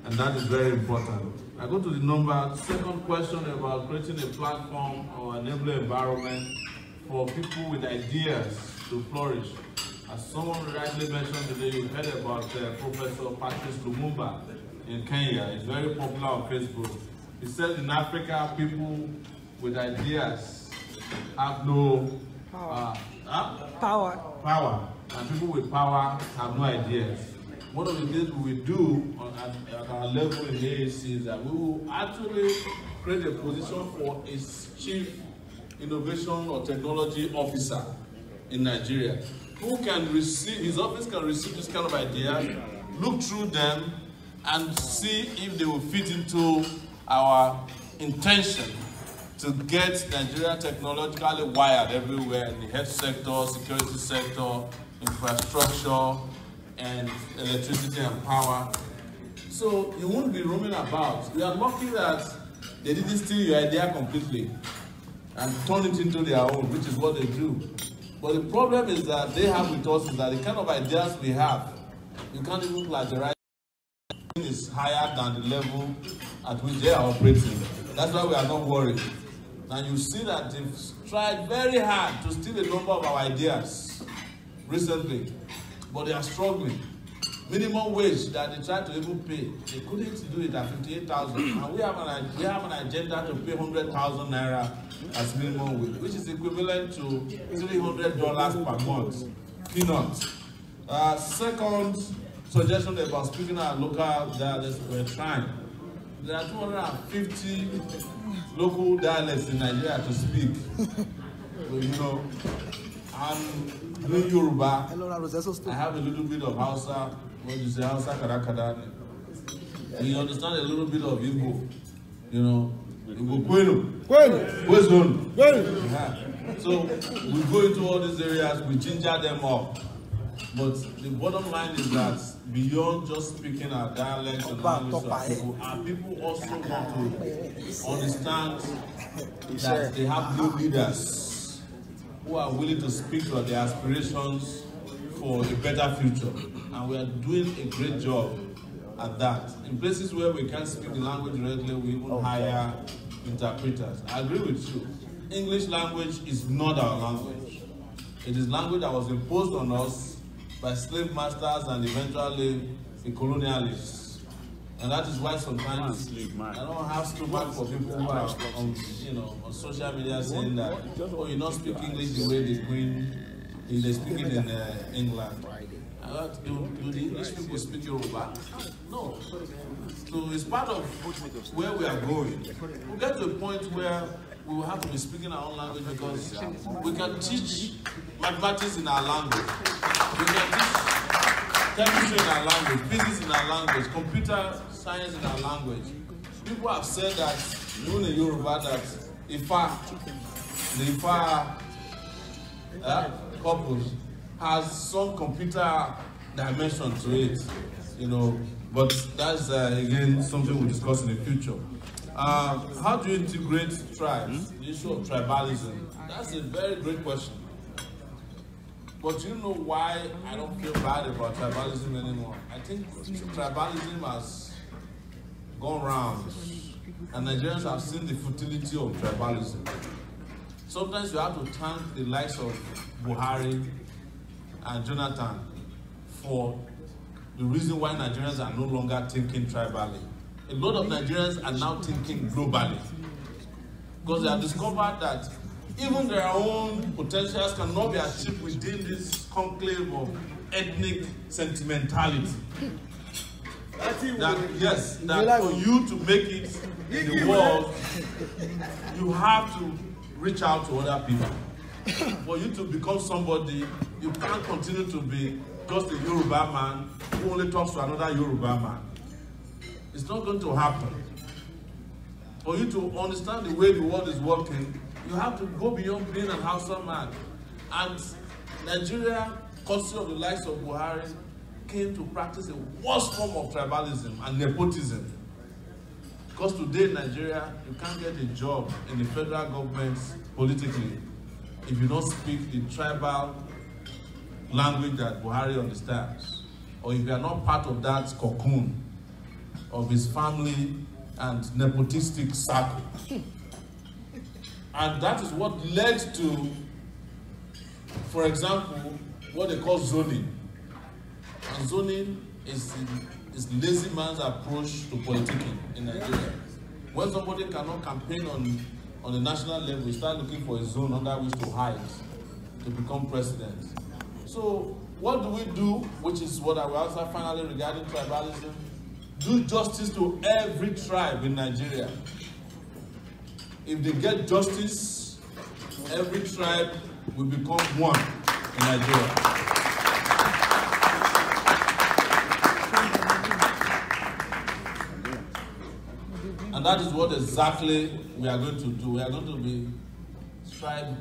And that is very important. I go to the second question about creating a platform or enabling environment for people with ideas to flourish. As someone rightly mentioned today, you heard about Professor Patrice Lumumba in Kenya. He's very popular on Facebook. He said in Africa, people with ideas have no power. And people with power have no ideas. One of the things we will do at our level in the AAC is that we will actually create a position for a chief innovation or technology officer in Nigeria who can receive, his office can receive this kind of ideas, look through them, and see if they will fit into our intention to get Nigeria technologically wired everywhere in the health sector, security sector, infrastructure, and electricity and power. So you won't be roaming about. We are lucky that they didn't steal your idea completely and turn it into their own, which is what they do. But the problem is that they have with us is that the kind of ideas we have, you can't even plagiarize. Is higher than the level at which they are operating. That's why we are not worried. And you see that they've tried very hard to steal a number of our ideas recently, but they are struggling. Minimum wage that they tried to even pay, they couldn't do it at 58,000. And we have an agenda to pay 100,000 naira as minimum wage, which is equivalent to $300 per month. Peanuts. Second suggestion about speaking our local dialects, we're trying. There are 250 local dialects in Nigeria to speak. So, you know, I'm doing Yoruba. I have a little bit of Hausa. What do you say? Hausa Karakada. And you understand a little bit of Igbo. You know, Igbo Kwenu. So we go into all these areas, we ginger them up. But the bottom line is that beyond just speaking our dialects and language of people, our people also want to understand that they have new leaders who are willing to speak to their aspirations for a better future. And we are doing a great job at that. In places where we can't speak the language directly, we even hire interpreters. I agree with you. English language is not our language. It is language that was imposed on us by slave masters and eventually the colonialists. And that is why sometimes I don't have stomach for people who are on social media saying that, oh, you don't speak English the way they speak it in England. Do the English people speak Yoruba? No. So it's part of where we are going. We'll get to a point where we will have to be speaking our own language because we can teach mathematics in our language. We can teach chemistry in our language, physics in our language, computer science in our language. People have said that, even in Yoruba, that the Ifa corpus has some computer dimension to it. you know, but that's again something we'll discuss in the future. How do you integrate tribes? The issue of tribalism. That's a very great question. But you know why I don't feel bad about tribalism anymore? I think tribalism has gone round, and Nigerians have seen the futility of tribalism. Sometimes you have to thank the likes of Buhari and Jonathan for the reason why Nigerians are no longer thinking tribally. A lot of Nigerians are now thinking globally, because they have discovered that even their own potentials cannot be achieved within this conclave of ethnic sentimentality. That for you to make it in the world, you have to reach out to other people. For you to become somebody, you can't continue to be just a Yoruba man who only talks to another Yoruba man. It's not going to happen. For you to understand the way the world is working, you have to go beyond being an Hausa man. And Nigeria, courtesy of the likes of Buhari, came to practice a worst form of tribalism and nepotism. Because today in Nigeria, you can't get a job in the federal government politically if you don't speak the tribal language that Buhari understands, or if you are not part of that cocoon of his family and nepotistic circle. And that is what led to, for example, what they call zoning. And zoning is lazy man's approach to politicking in Nigeria. When somebody cannot campaign on the national level, we start looking for a zone under which to hide to become president. So what do we do, which is what I will answer finally regarding tribalism? Do justice to every tribe in Nigeria. If they get justice, every tribe will become one in Nigeria. And that is what exactly we are going to do. We are going to be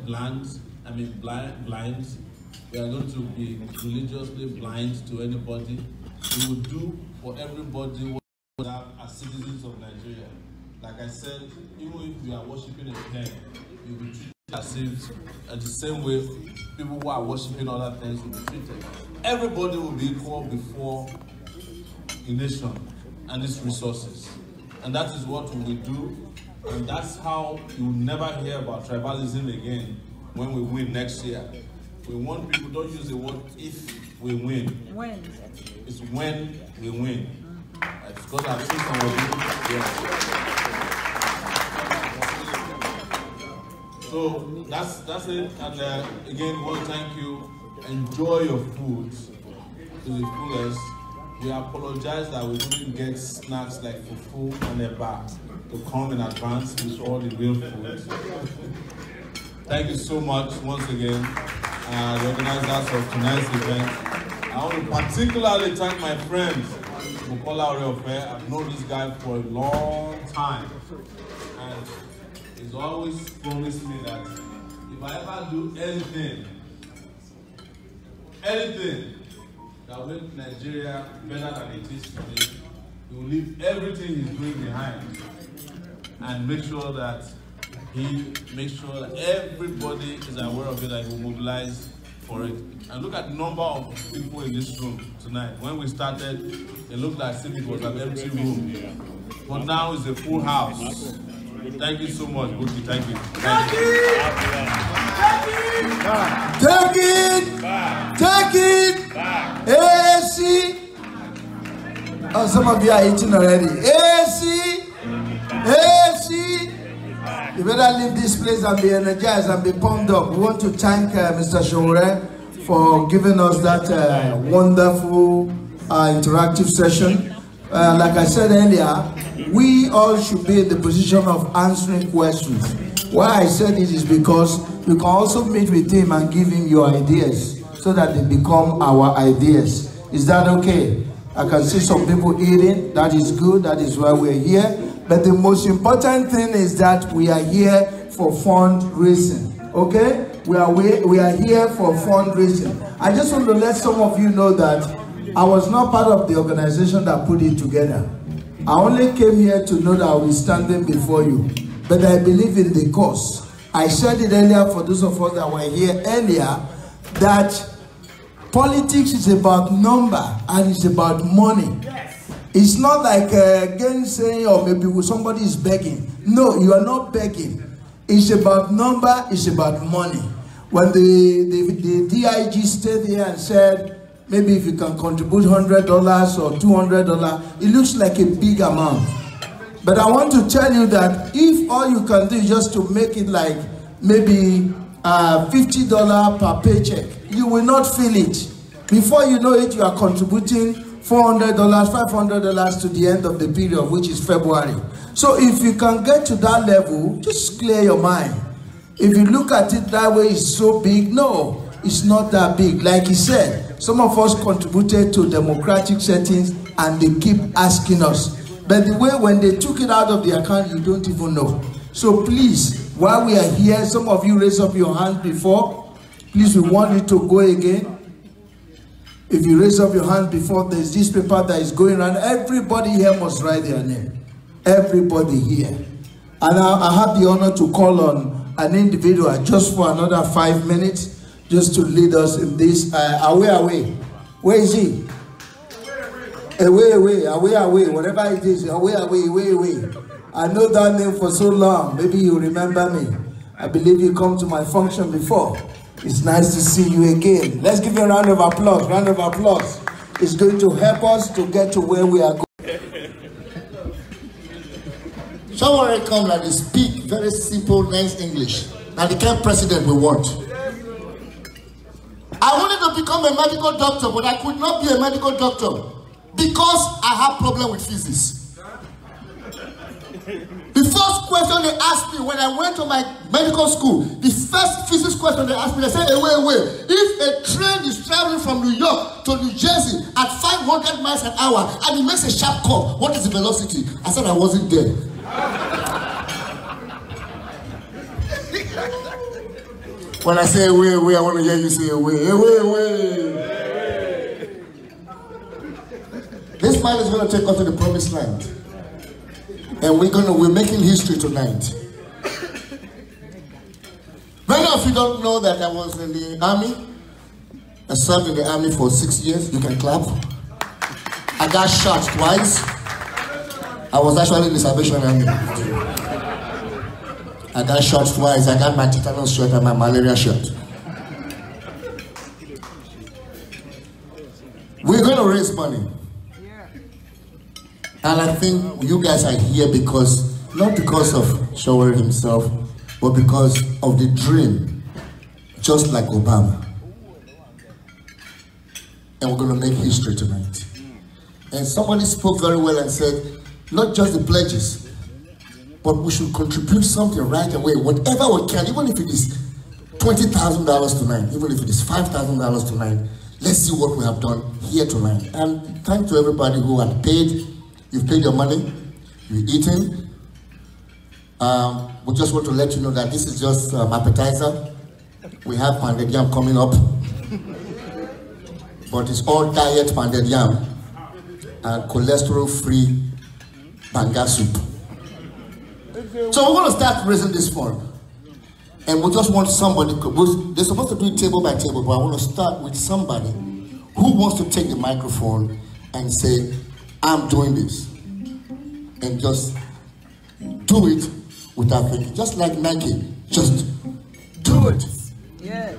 blind. We are going to be religiously blind to anybody. We will do for everybody what we have as citizens of Nigeria. Like I said, even if you are worshiping a pen, you will be treated as if the same way people who are worshiping other things will be treated. Everybody will be equal before a nation and its resources. And that is what we will do. And that's how you will never hear about tribalism again when we win next year. We want people, don't use the word if we win. When? It's when we win. It's because I've seen some of you. Yes. So that's it. And again, we want to thank you. Enjoy your food to the fullest. We apologize that we didn't get snacks like fufu and eba to come in advance with all the real food. Thank you so much once again, the organizers of tonight's event. I want to particularly thank my friend, Bukola Oreofe. I've known this guy for a long time. And he's always promised me that if I ever do anything that will make Nigeria better than it is today, he will leave everything he's doing behind and make sure that everybody is aware of it and will mobilize for it. And look at the number of people in this room tonight. When we started, it looked like it was an empty room. But now it's a full house. Thank you so much, Buki. Thank you. Take it! AC! Oh, some of you are eating already. AC! You better leave this place and be energized and be pumped up. We want to thank Mr. Sowore for giving us that wonderful interactive session. Like I said earlier, we all should be in the position of answering questions. Why I said it is because you can also meet with him and give him your ideas so that they become our ideas. Is that okay? I can see some people eating. That is good. That is why we're here. But the most important thing is that we are here for fundraising. Okay? We are here for fundraising. I just want to let some of you know that I was not part of the organization that put it together. I only came here to know that I will be standing before you. But I believe in the cause. I said it earlier for those of us that were here earlier, that politics is about number and it's about money. Yes. It's not like gainsaying or maybe somebody is begging. No, you are not begging. It's about number, it's about money. When the DIG stayed here and said, maybe if you can contribute $100 or $200, it looks like a big amount. But I want to tell you that if all you can do is just to make it like maybe $50 per paycheck, you will not feel it. Before you know it, you are contributing $400, $500 to the end of the period, which is February. So if you can get to that level, just clear your mind. If you look at it that way, it's so big. No, it's not that big. Like he said, some of us contributed to democratic settings and they keep asking us. But the way when they took it out of the account, you don't even know. So please, while we are here, some of you raised up your hand before. Please, we want you to go again. If you raise up your hand before, there's this paper that is going around. Everybody here must write their name. Everybody here. And I have the honor to call on an individual just for another 5 minutes, just to lead us in this. Away. Where is he? Away, whatever it is. Away. I know that name for so long. Maybe you remember me. I believe you come to my function before. It's nice to see you again. Let's give you a round of applause. Round of applause. It's going to help us to get to where we are going. Sowore come and they speak very simple, nice English. Now the kind of president we want. I wanted to become a medical doctor, but I could not be a medical doctor because I have problem with physics. The first question they asked me when I went to my medical school, the first physics question they asked me, they said, wait. If a train is traveling from New York to New Jersey at 500 miles an hour and it makes a sharp curve, what is the velocity? I said I wasn't there. When I say away, I want to hear you say away. This man is going to take us to the promised land. And we're making history tonight. Many of you don't know that I was in the army. I served in the army for 6 years. You can clap. I got shot twice. I was actually in the Salvation Army. I got shot twice. I got my tetanus shot and my malaria shot. We're going to raise money. And I think you guys are here because, not because of Sowore himself, but because of the dream, just like Obama. And we're going to make history tonight. And somebody spoke very well and said, not just the pledges, but we should contribute something right away, whatever we can, even if it is $20,000 tonight, even if it is $5,000 tonight, let's see what we have done here tonight. And thanks to everybody who had paid. You've paid your money, you've eaten. We just want to let you know that this is just appetizer. We have pounded yam coming up. But it's all diet pounded yam and cholesterol-free banga soup. So we're going to start raising this fund. And we just want somebody, they're supposed to do it table by table, but I want to start with somebody who wants to take the microphone and say, I'm doing this. And just do it without thinking. Just like Nike, just do it. Yeah.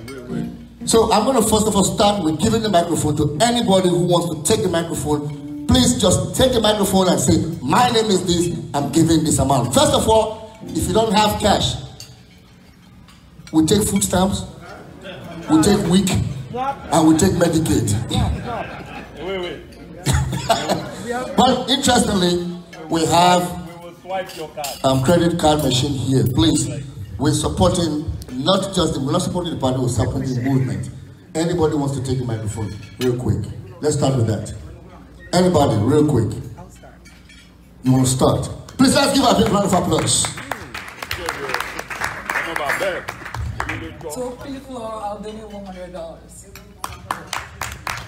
So I'm going to first of all start with giving the microphone to anybody who wants to take the microphone. Please just take the microphone and say, my name is this, I'm giving this amount. First of all, if you don't have cash, we take food stamps, we take WIC, and we take Medicaid. But interestingly, we have credit card machine here. Please, we're supporting we're not supporting the party, we're supporting the movement. Anybody wants to take the microphone, real quick. Let's start with that. Anybody, real quick. You want to start? Please, let's give a big round of applause. To open the floor, I'll donate $100.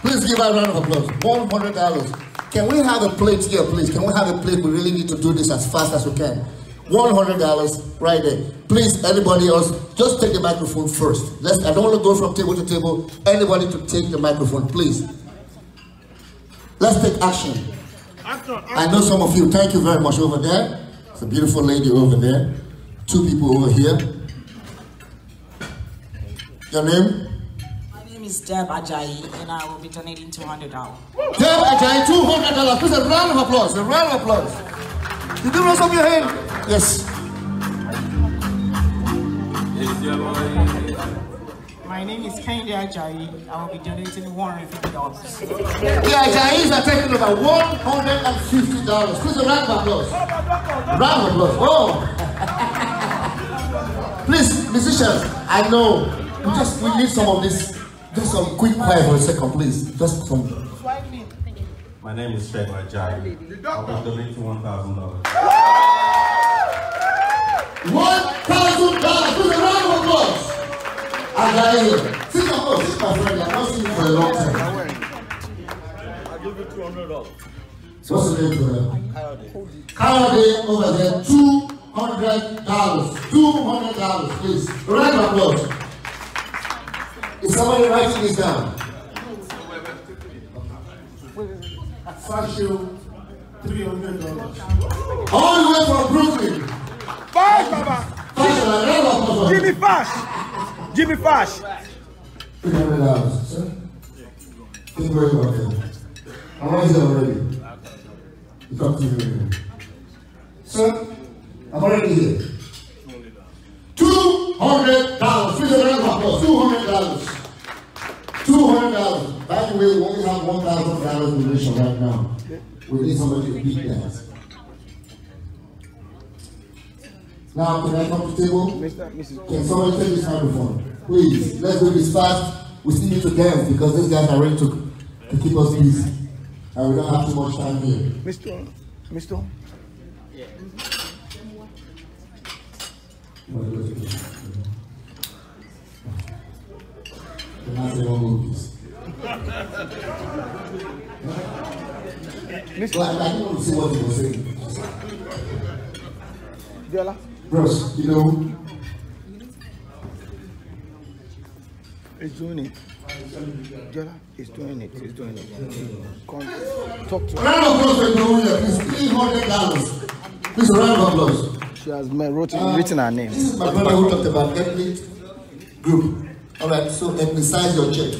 Please give her a round of applause. $100. Can we have a plate here, please? Can we have a plate? We really need to do this as fast as we can. $100 right there. Please, anybody else, just take the microphone first. I don't want to go from table to table. Anybody to take the microphone, please. Let's take action. I know some of you. Thank you very much over there. It's a beautiful lady over there. 2 people over here. Your name? My name is Deb Ajayi, and I will be donating $200. Deb Ajayi, $200. Please, a round of applause. A round of applause. Did you raise up your hand? Yes. My name is Kehinde Ajayi. I will be donating $150. The Ajayis are taking over $150. Please, a round of applause. Round of applause. Oh. Please, musicians, I know. We need some of this. Just some quick quiet for a second, please. Just some. My name is Sheikh Ajayi. I will donate $1,000. $1,000. Please, a round of applause. Ajayi, sit down, sit my friend. I've not seen you for a long time. I'll give you $200. What's the name for them? Kayode over there, $200. $200, please. Round of applause. Is somebody writing this down? Fashion, $300. All the way from Brooklyn. Fash, Baba. Give me fash. Give me fash. $300, sir. Thank you very much. How long is it already? You talk to me. Sir, I'm already here. $200. Please, a round of applause. $200. $200. By the way, we only have $1,000 donation right now. We need somebody to beat that. Now, can I come to the table? Can somebody take this microphone? Please, let's do this fast. We still need to dance because these guys are ready to keep us busy. And we don't have too much time here. Mr. Yeah. I didn't want to see what he was saying. Bros, you know. He's doing it. Jola is doing it. He's doing it. Come, talk to her. Round of applause for Gloria, please. $300. Please, a round of applause. She has written her name. This is my brother who talked about ethnic group. All right, so ethnicize your check.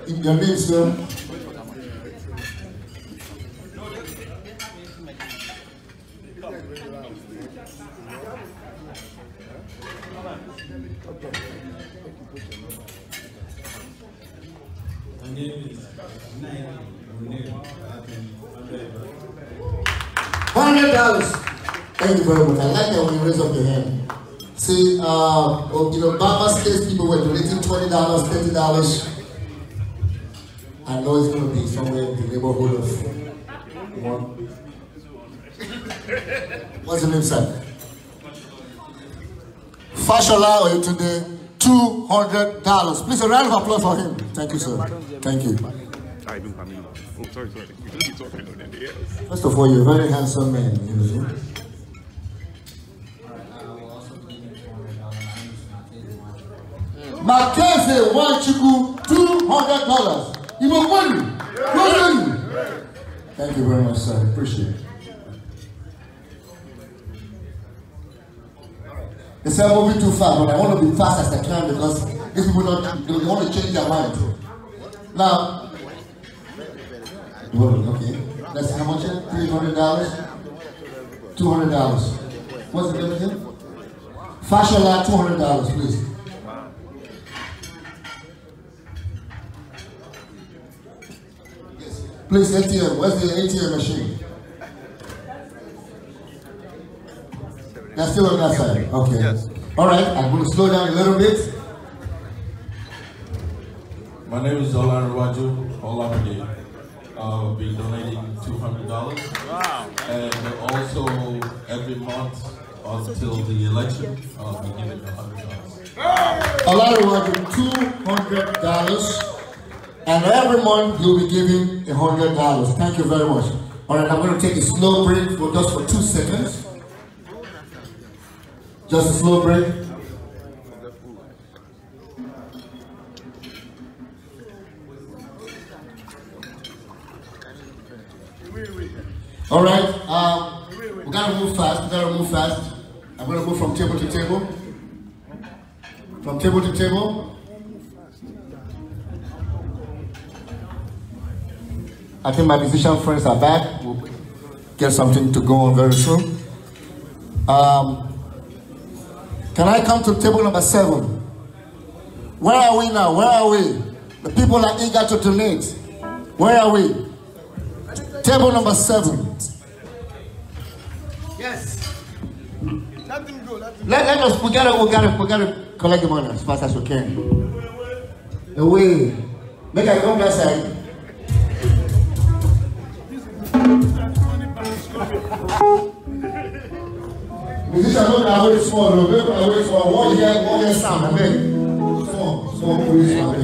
Your name, sir? $100. Thank you very much. I like that when you raise up your hand. See, you know, Bama's case people were donating $20, $30. I know it's going to be somewhere in the neighborhood of one. What's the name, sir? Fashola Oyetunde, $200. Please, a round of applause for him. Thank you, sir. Thank you. First of all, you're a very handsome man. You know. Makese Wanchuku, $200. You will win. Thank you very much, sir. Appreciate it. They say I'm moving too fast, but I want to be fast as I can because these people they want to change their mind. Now, okay. That's how much? $300? $200. What's the name again? Fashola, $200, please. Please, ATM. Where's the ATM machine? That's still on that side. Okay. Yes. All right. I'm going to slow down a little bit. My name is Zolan Rwaju Olamide. I'll be donating $200. Wow. And also every month until the election, I'll be giving $100. Olaruwaju $200. And every month you'll be giving $100. Thank you very much. All right, I'm going to take a slow break for just 2 seconds. Just a slow break. All right, we gotta move fast. I'm gonna move from table to table. From table to table. I think my musician friends are back. We'll get something to go on very soon. Can I come to table number 7? Where are we now? Where are we? The people are eager to donate. Where are we? Table number 7. Yes. Let us. We gotta collect the money as fast as we can. Away. Make I come that side. Musician don't have very small. No, very small. 1 year sound. I mean, small police sound.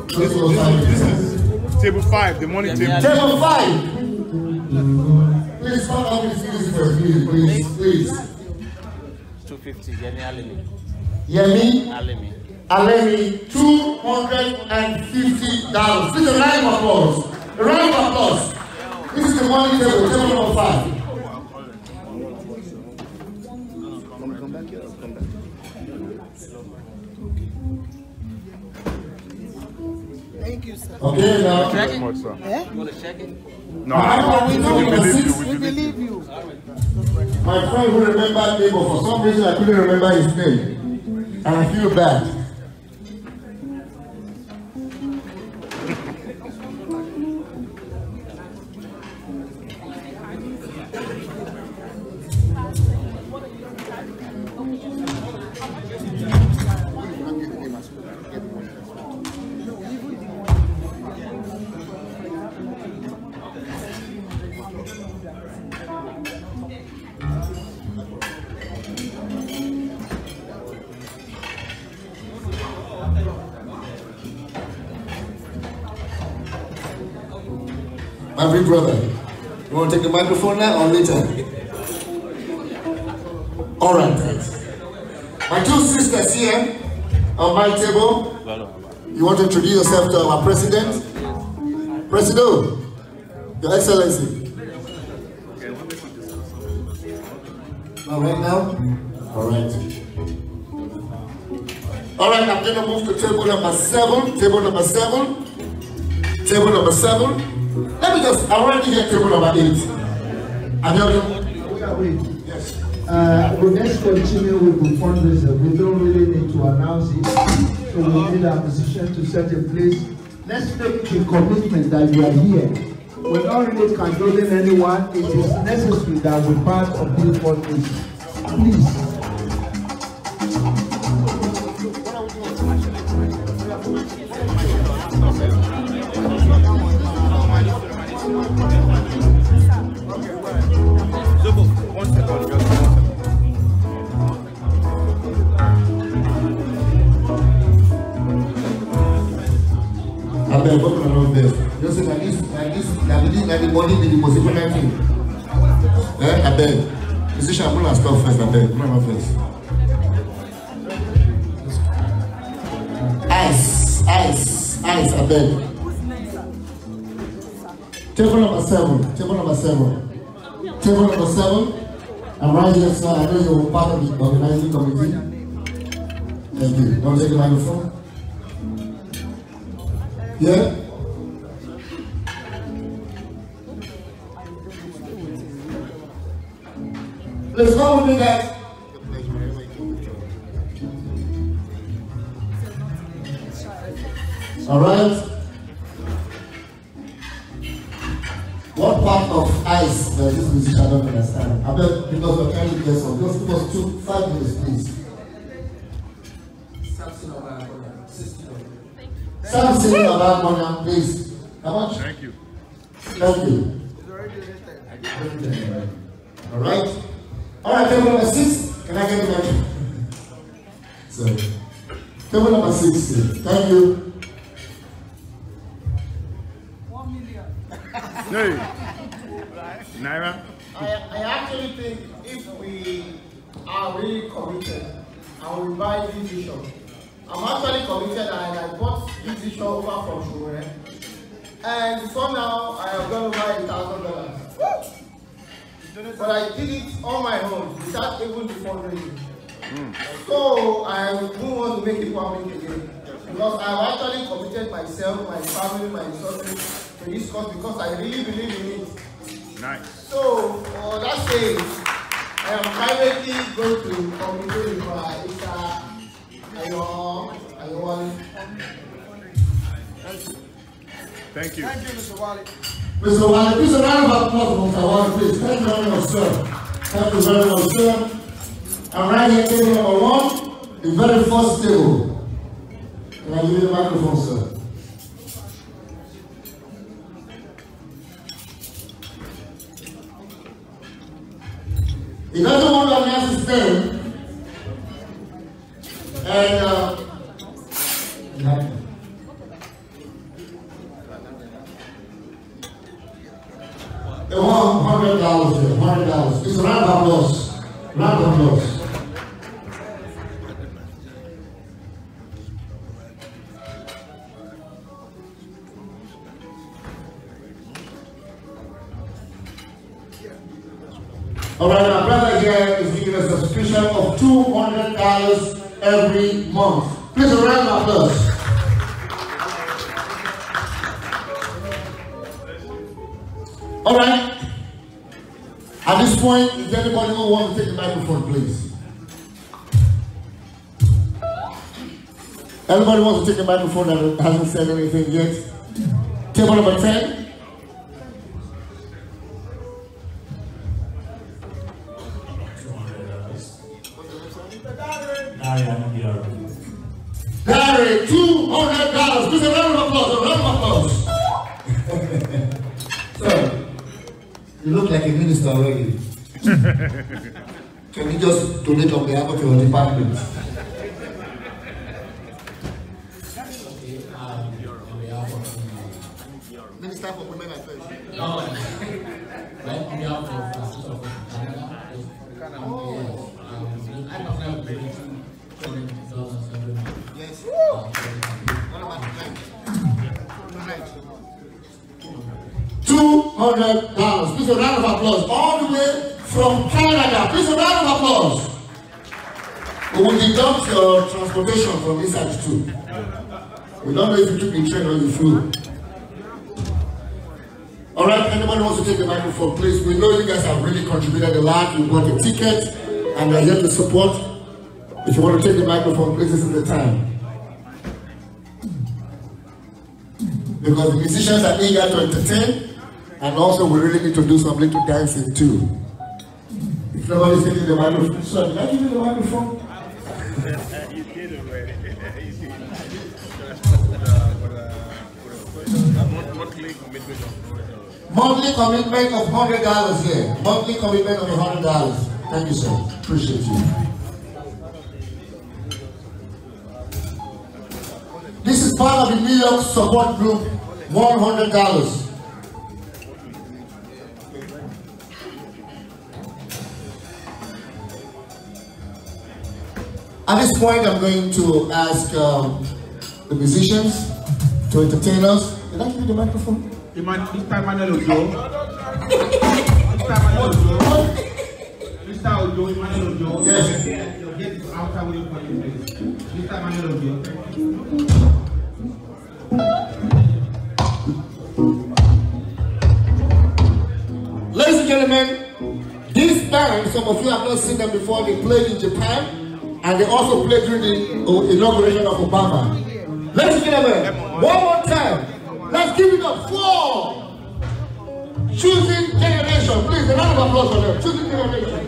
This is table 5. The money table. Table 5. Please come up with this first, please. 250. Yemi Alemi. Yemi Alemi. $250. Please a round of applause. A round of applause. This is the money table. Table number 5. Thank you, sir. Okay, now. Check it? Eh? You want to check it? No, we believe you. My friend who remembered me, but for some reason I couldn't remember his name. And I feel bad. My big brother, you want to take the microphone now or later? All right, thanks. My 2 sisters here on my table. You want to introduce yourself to our president? Presido, Your Excellency. All right now? All right. All right, I'm going to move to table number 7. Table number 7. Table number 7. Let me just, I already hear table number 8. Yes. Let's continue with the fundraiser. We don't really need to announce it. So we need our position to set a place. Let's make the commitment that you are here. We're not really controlling anyone. It is necessary that we're part of this fundraiser. Please. I'm going around there. You say that the money be the most important thing. I beg. Musician, I'm going to stop first. I beg. Come on first. Ice. I beg. Table number 7. Table number 7. Table number 7. I'm right here, sir. I know you're part of the organizing committee. Thank you. Don't take the microphone. Yeah? Let's go with me, guys. All right. What part of ice does this musician don't understand? I bet because we're trying to get some. Just give us 5 minutes, please. Stop singing about money, please. How much? Thank you. Thank you. All right. All right, table number 6. Can I get the mic? Sorry. Table number 60. Thank you. 1 million. Hey. Naira. I actually think if we are really committed and we buy this vision, I'm actually committed and I bought this vision over from Sowore. And for now, I have gone over $1,000. But I did it on my own without even the fundraising. So I won't want to make it public again. Because I have actually committed myself, my family, my resources to this cause because I really believe in it. Nice. So, that says, I am privately going to communicate with Mr. Ayowale. Thank you. Thank you, Mr. Wale. Mr. Wale, please a round of applause for Mr. Wale, please. Thank you very much, sir. Thank you very much, sir. I'm right here, table number 1, the very first table. Can I give you the microphone, sir? He doesn't want to announce his name. And they want $100 here, $100. It's a round of applause. Round of applause. All right, our brother here is giving a subscription of $200 every month. Please a round of applause. All right. At this point, is there anybody who wants to take the microphone, please? Everybody wants to take the microphone that hasn't said anything yet? Table number 10. Larry, $200. Please a round of applause. A round of applause. Sir, you look like a minister already. Can you just donate on behalf of your department? Minister for Women Affairs. No, on behalf of Canada. I'm not going to pay Yes. What about $200. Please a round of applause. All the way from Canada. Please a round of applause. We will deduct your transportation from this side too. We don't know if you took the train or you flew. All right, anybody wants to take the microphone, please. We know you guys have really contributed a lot. You bought a ticket and are here to support. If you want to take the microphone, please, this is the time. Because the musicians are eager to entertain, and also we really need to do some little dancing too. If nobody's taking the microphone, so did I give you the microphone? You did already. Monthly commitment of $100 here. Monthly commitment of $100. Thank you, sir. Appreciate you. This is part of the New York support group, $100. At this point, I'm going to ask the musicians to entertain us. Did I give you the microphone? Mr. Emmanuel Ojo. Mr. Emmanuel Ojo. Mr. Ojo, Emmanuel Ojo. Yes. Your gate is outside waiting for you, please. Mr. Emmanuel Ojo. Ladies and gentlemen, this band, some of you have not seen them before, they played in Japan and they also played during the inauguration of Obama. Ladies and gentlemen, one more time, let's give it up for Choosing Generation. Please, a round of applause for them. Choosing Generation.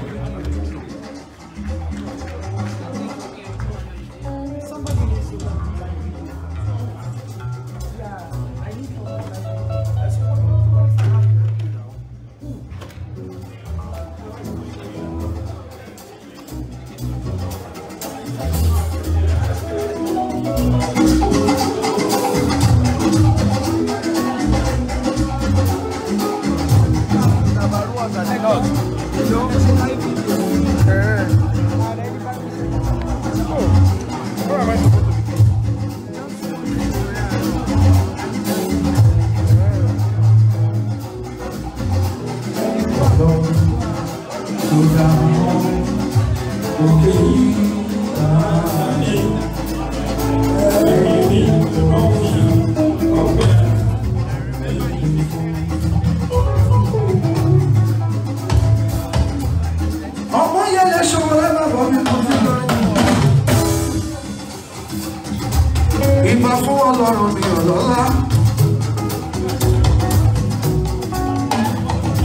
Ọlọ́run mi ọlọ́lá.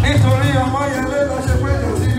Nítorí Ọmọyẹlé lọ ṣe pé kò sí.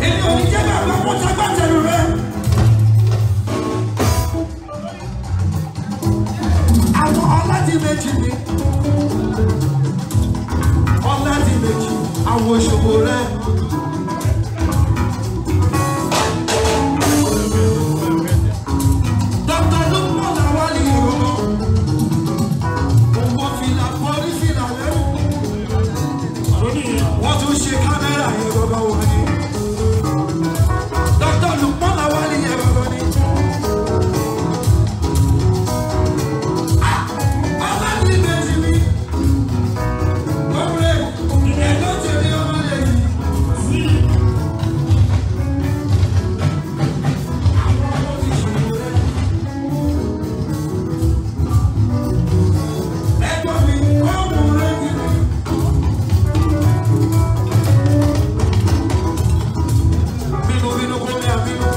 Èmi ò ní jẹ́ bàbá kó tágbàtẹ̀rù rẹ̀. Àwọn ọládìmẹ́jì mi. Ọládìmẹ́jì, àwọn òṣòwò rẹ̀. Dr. Lukman Lawali Ìrọ̀lọ́. Owó fìlà pọ́lí fìlà lẹ́rù. Wọ́n tún ṣe kámẹ́rà yẹn gbọ́gbọ́ wọn ni. Dr. Lukman Lawali yẹn gbọ́gbọ́ ni. Ọládìmẹ́jì mi. Ọ̀rẹ́ ẹ̀dọ́ tèmi ọmọdé yìí. Ẹ̀gbọ́n mi, ọmọ rẹ̀ yìí. Vino, vino, come a vino.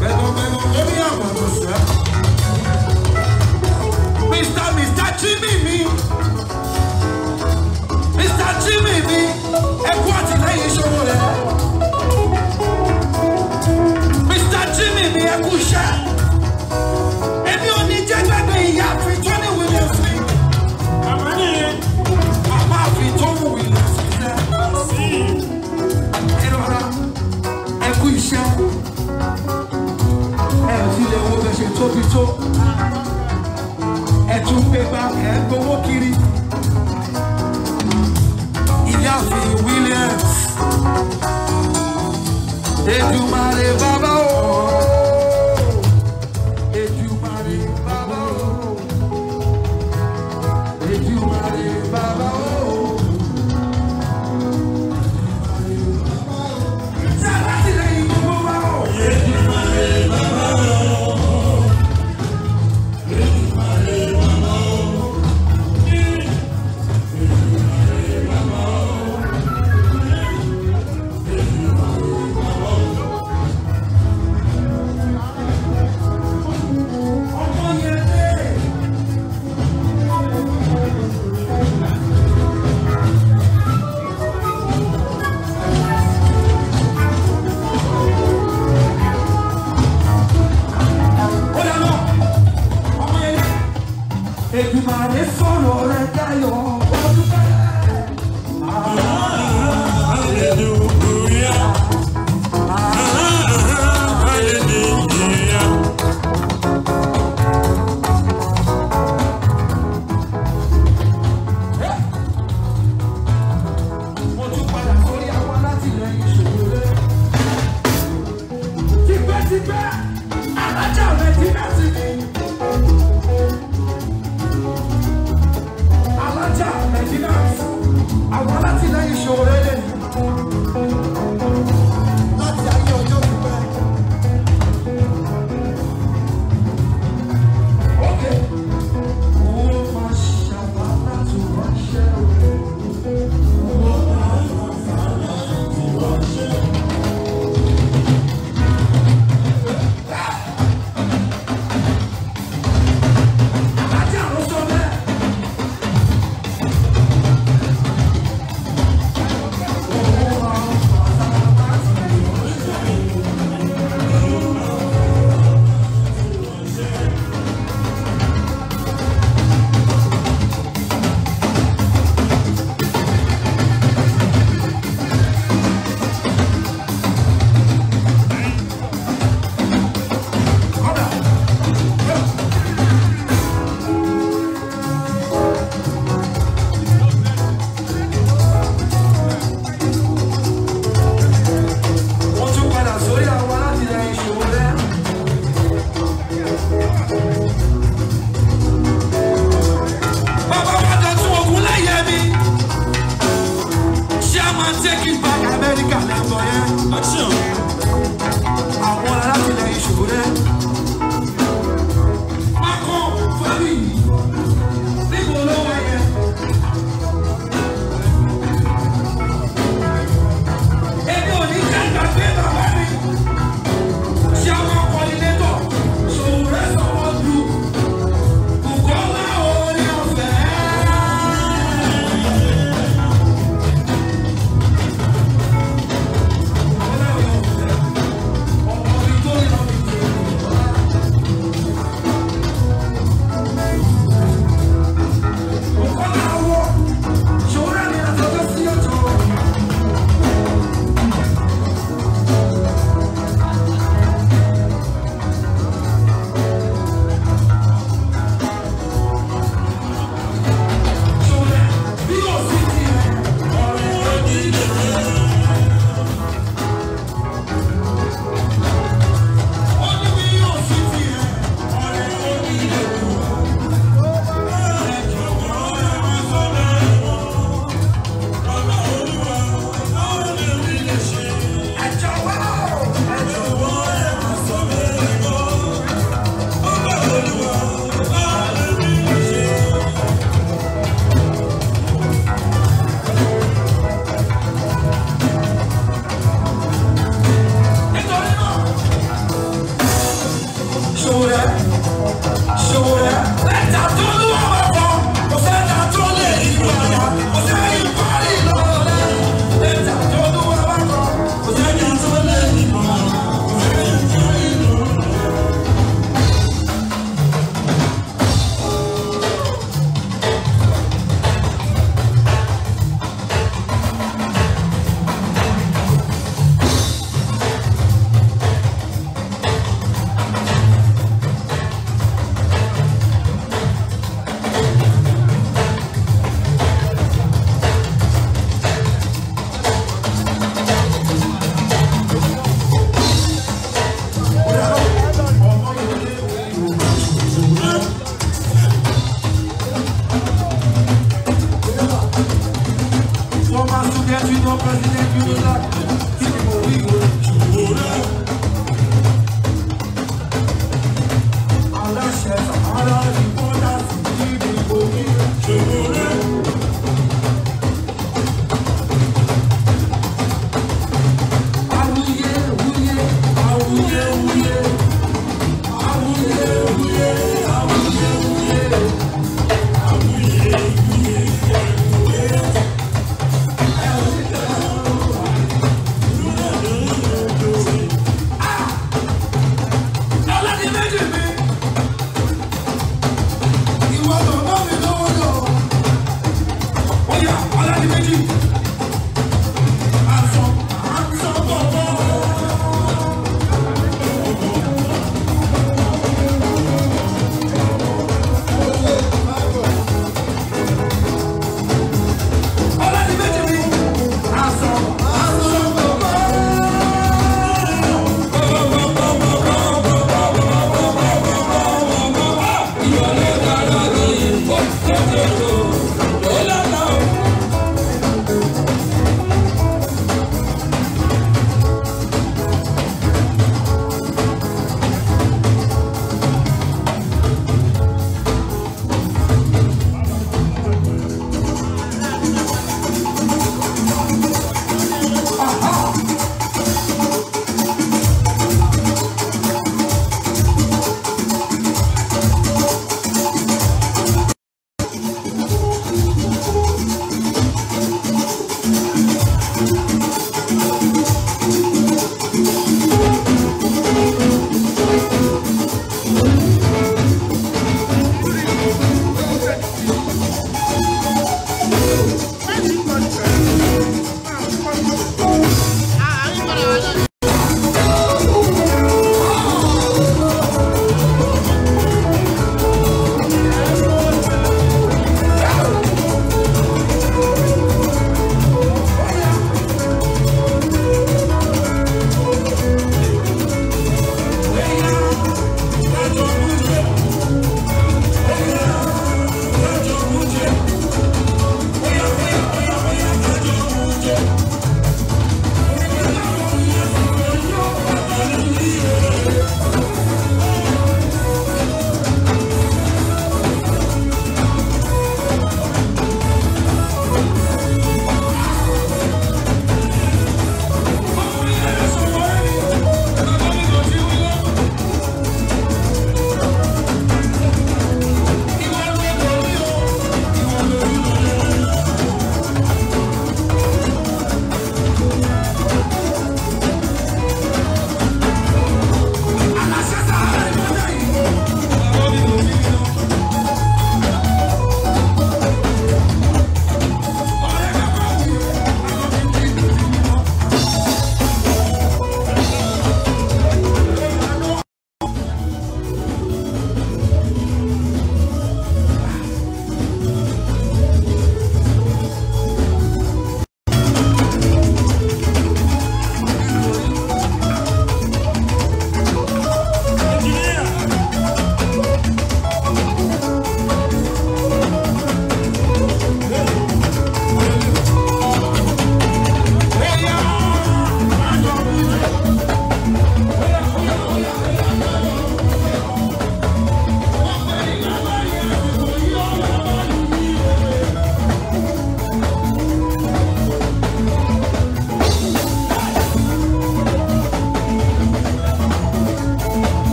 Vengo, vengo, come a quando c'è. Mr. Jimmy, Mr. Jimmy, e quanti lei Sowore. Mr. Jimmy, e cuscia. E mi ogni gente che ha finito di Williams. Mamma finito di Williams. Sì. E ora è qui c'è. Sì, le uova c'è tutto. È tu peppa, è come kiri. Ìyáàfin Williams. Èdùmàrè bàbá o. Èdùmàrè bàbá o. Èdùmàrè bàbá o. Ṣàlàyé gbogbo wa o. Èdùmàrè bàbá o. Èdùmàrè bàbá o.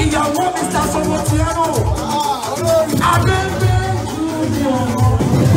ìyàwó Mr. Sowore Adébẹ́jú ni ọ̀rọ̀.